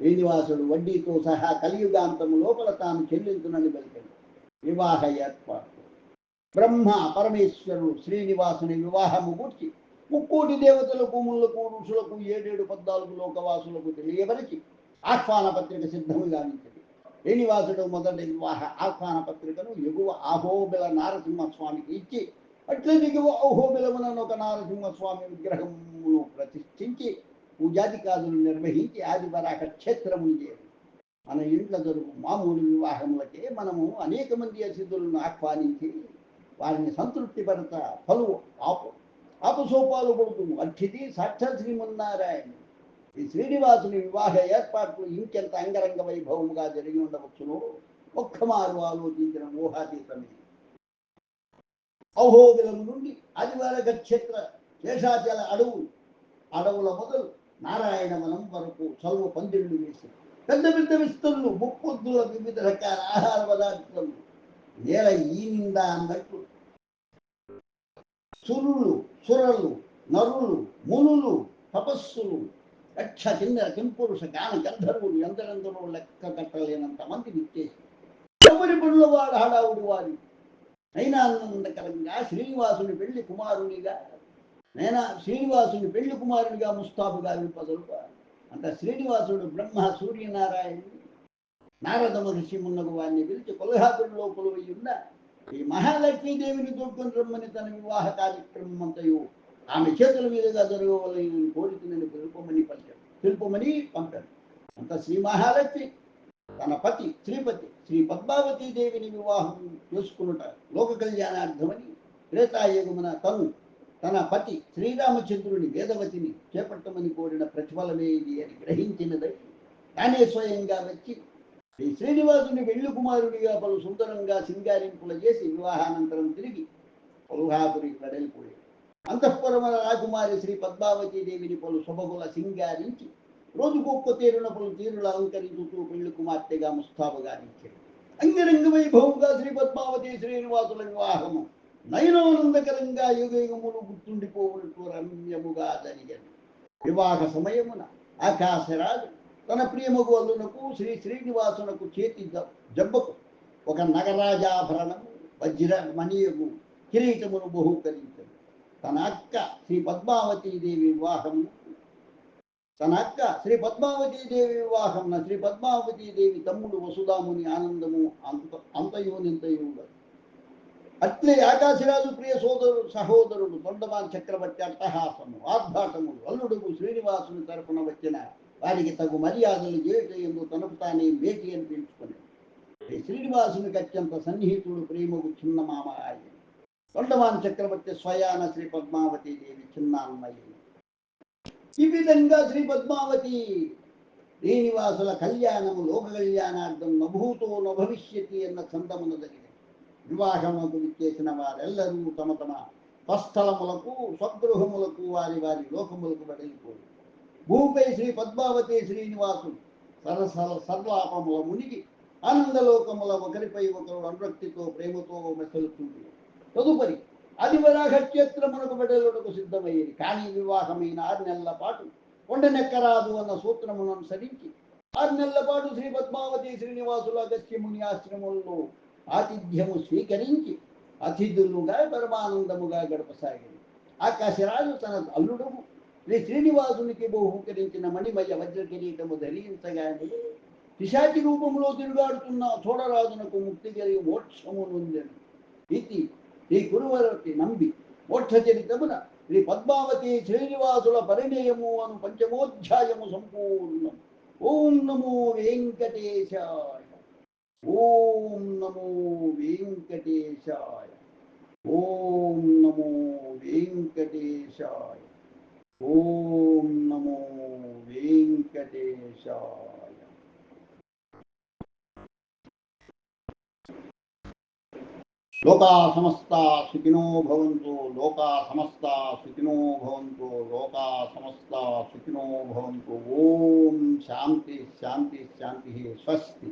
శ్రీనివాసుడు వడ్డీతో సహా కలియుగాంతము లోపల తాను చెల్లించునని పలికాడు. వివాహ ఏర్పాటు. బ్రహ్మ పరమేశ్వరుడు శ్రీనివాసుని వివాహము గూర్చి ముక్కోటి దేవతలకు ముళ్ళకు ఋషులకు 714 లోకవాసులకు తెలియబరిచి ఆహ్వాన పత్రిక సిద్ధము గావించింది. శ్రీనివాసుడు మొదటి వివాహ ఆహ్వాన పత్రికను ఎగువ అహోబిల నారసింహస్వామికి ఇచ్చి అట్లే దిగువ అహోబిలమునను ఒక నారసింహస్వామి విగ్రహమును ప్రతిష్ఠించి పూజాధికారులు నిర్వహించి ఆదివరాక క్షేత్రము చేయరు. మన ఇంట్లో జరుగు మామూలు వివాహములకే మనము అనేక మంది అతిథులను ఆహ్వానించి వారిని సంతృప్తిపరచ పలు ఆపసోపాలు పడుతుంది. అతిథి సాక్షాత్ శ్రీమన్నారాయణ. ఈ శ్రీనివాసుని వివాహ ఏర్పాట్లు ఇంకెంత అంగరంగ వైభవముగా జరిగి ఉండవచ్చునో ఒక్కమారు ఆలోచించిన ఊహాతీతమే. అహోబిలం నుండి ఆదివారక క్షేత్ర శేషాచల అడవుల మొదలు నారాయణవనం వరకు చలువ పందిళ్ళు వేసి పెద్ద పెద్ద విస్తరులు ముప్పొద్దుల వివిధ రకాల ఆహార పదార్థాలు నేల ఈ నిండా అన్నట్టు సురలు నరులు మునులు తపస్సులు లక్ష కింద కింపురుష గాన గంధర్వులు ఎందరెందరో లెక్క కట్టలేనంత మంది విచ్చేసి ఎవరి పనుల వాడు హడావుడి వారి నైనానందకరంగా శ్రీనివాసుని పెళ్లి కుమారునిగా ముస్తాబుగా వింపదలుగా. అంత శ్రీనివాసుడు బ్రహ్మ సూర్యనారాయణుడు నారద మహర్షి మున్నగు వారిని పిలిచి కొల్హాపురిలో కొలువై ఉన్న ఈ మహాలక్ష్మీదేవిని తోడుకొని రమ్మని తన వివాహ కార్యక్రమం అంతయు ఆమె చేతుల మీదుగా జరగవలని కోరికలను తెలుపమని పంపాడు. అంత శ్రీ మహాలక్ష్మి తన పతి శ్రీ పద్మావతీ దేవిని వివాహం చేసుకున్నట లోక కళ్యాణార్థమని త్రేతాయుగమున తన పతి శ్రీరామచంద్రుని వేదవతిని చేపట్టమని కోరిన ప్రతిఫలమే ఇది అని గ్రహించినదై తానే స్వయంగా వచ్చి ఈ శ్రీనివాసుని వెళ్ళు కుమారుడిగా పలు సుందరంగా సింగారింపుల చేసి వివాహానంతరం తిరిగి కొల్హాపురికి వెడలిపోయాడు. అంతఃపురముల రాకుమారి శ్రీ పద్మావతీ దేవిని పలు శుభగుల సింగారించి రోజుకొక్క తీరున పలు తీరులు అలంకరించుతూ పెళ్లి కుమార్తెగా ముస్తాబుగా నిచ్చాడు. అంగరంగ వైభవంగా శ్రీ పద్మావతి శ్రీనివాసుల వివాహము నయనానందకరంగా యుగయుగములు గుర్తుండిపోవునట్టు రమ్యముగా జరిగను. వివాహ సమయమున ఆకాశరాజు తన ప్రియమగు అల్లునకు శ్రీనివాసునకు చేతి జబ్బకు ఒక నగరాజాభరణము వజ్ర మణియము కిరీటమును బహూకరించాడు. తన అక్క శ్రీ పద్మావతీదేవి వివాహమున శ్రీ పద్మావతీదేవి తమ్ముడు వసుధాముని ఆనందము అంతయునింతయు. అట్లే ఆకాశరాజు ప్రియ సహోదరుడు తొండమాన్ చక్రవర్తి అట్టహాసము ఆర్భాటములు అల్లుడుకు శ్రీనివాసుని తరపున వచ్చిన వారికి తగు మర్యాదలు చేయటందు తనకు తానే మేటి అని పిలుచుకుని శ్రీనివాసునికి అత్యంత సన్నిహితుడు ప్రేమకు చిన్న మామ ఆయన. తొండమాన్ చక్రవర్తి స్వయాన శ్రీ పద్మావతీదేవి చిన్నాన్నయ్య. ఈ విధంగా శ్రీ పద్మావతి శ్రీనివాసుల కళ్యాణము లోక కళ్యాణార్థం నభూతో నభవిష్యతి అన్న చందమున జరిగింది. వివాహములకు విచ్చేసిన వారెల్లరూ తమ స్వస్థలములకు స్వగృహములకు వారి లోకములకు వెడలిపోయి భూమిపై శ్రీ పద్మావతి శ్రీనివాసుడు సర్వాపముల మునిగి ఆనందలోకముల ఒకరిపై ఒకరు అనురక్తితో ప్రేమతో మెసలుతుంది. తదుపరి ఆదివరాహ క్షేత్రమునకు వెడలుటకు సిద్ధమయ్యేది. కానీ వివాహమైన 6 నెలల పాటు కొండనెక్కరాదు అన్న సూత్రమును అనుసరించి 6 నెలల పాటు శ్రీ పద్మావతి శ్రీనివాసుల అగస్త్యముని ఆశ్రమంలో ఆతిథ్యము స్వీకరించి అతిథులుగా పరమానందముగా గడపసాగింది. ఆకాశరాజు తన అల్లుడు శ్రీనివాసునికి బహూకరించిన మణిమయ వజ్ర కిరీటము ధరించగానే పిశాచి రూపంలో తిరుగాడుతున్న చూడరాజునకు ముక్తి కలిగి మోక్షము నొందెను. ఇది ఈ గురువరటి నంబి మోక్ష చరితమున శ్రీ పద్మావతి శ్రీనివాసుల పరిణయము అను పంచమోధ్యాయము సంపూర్ణం. ఓం నమో వెంకటేశాయ. ఓం నమో వెంకటేశాయ. ఓం నమో వెంకటేశాయ. ఓం నమో వెంకటేశాయ. లోకా సమస్తా సుఖినో భవంతు. లోకా సమస్తా సుఖినో భవంతు. లోకా సమస్తా సుఖినో భవంతు. ఓం శాంతి శాంతి శాంతి. స్వస్తి.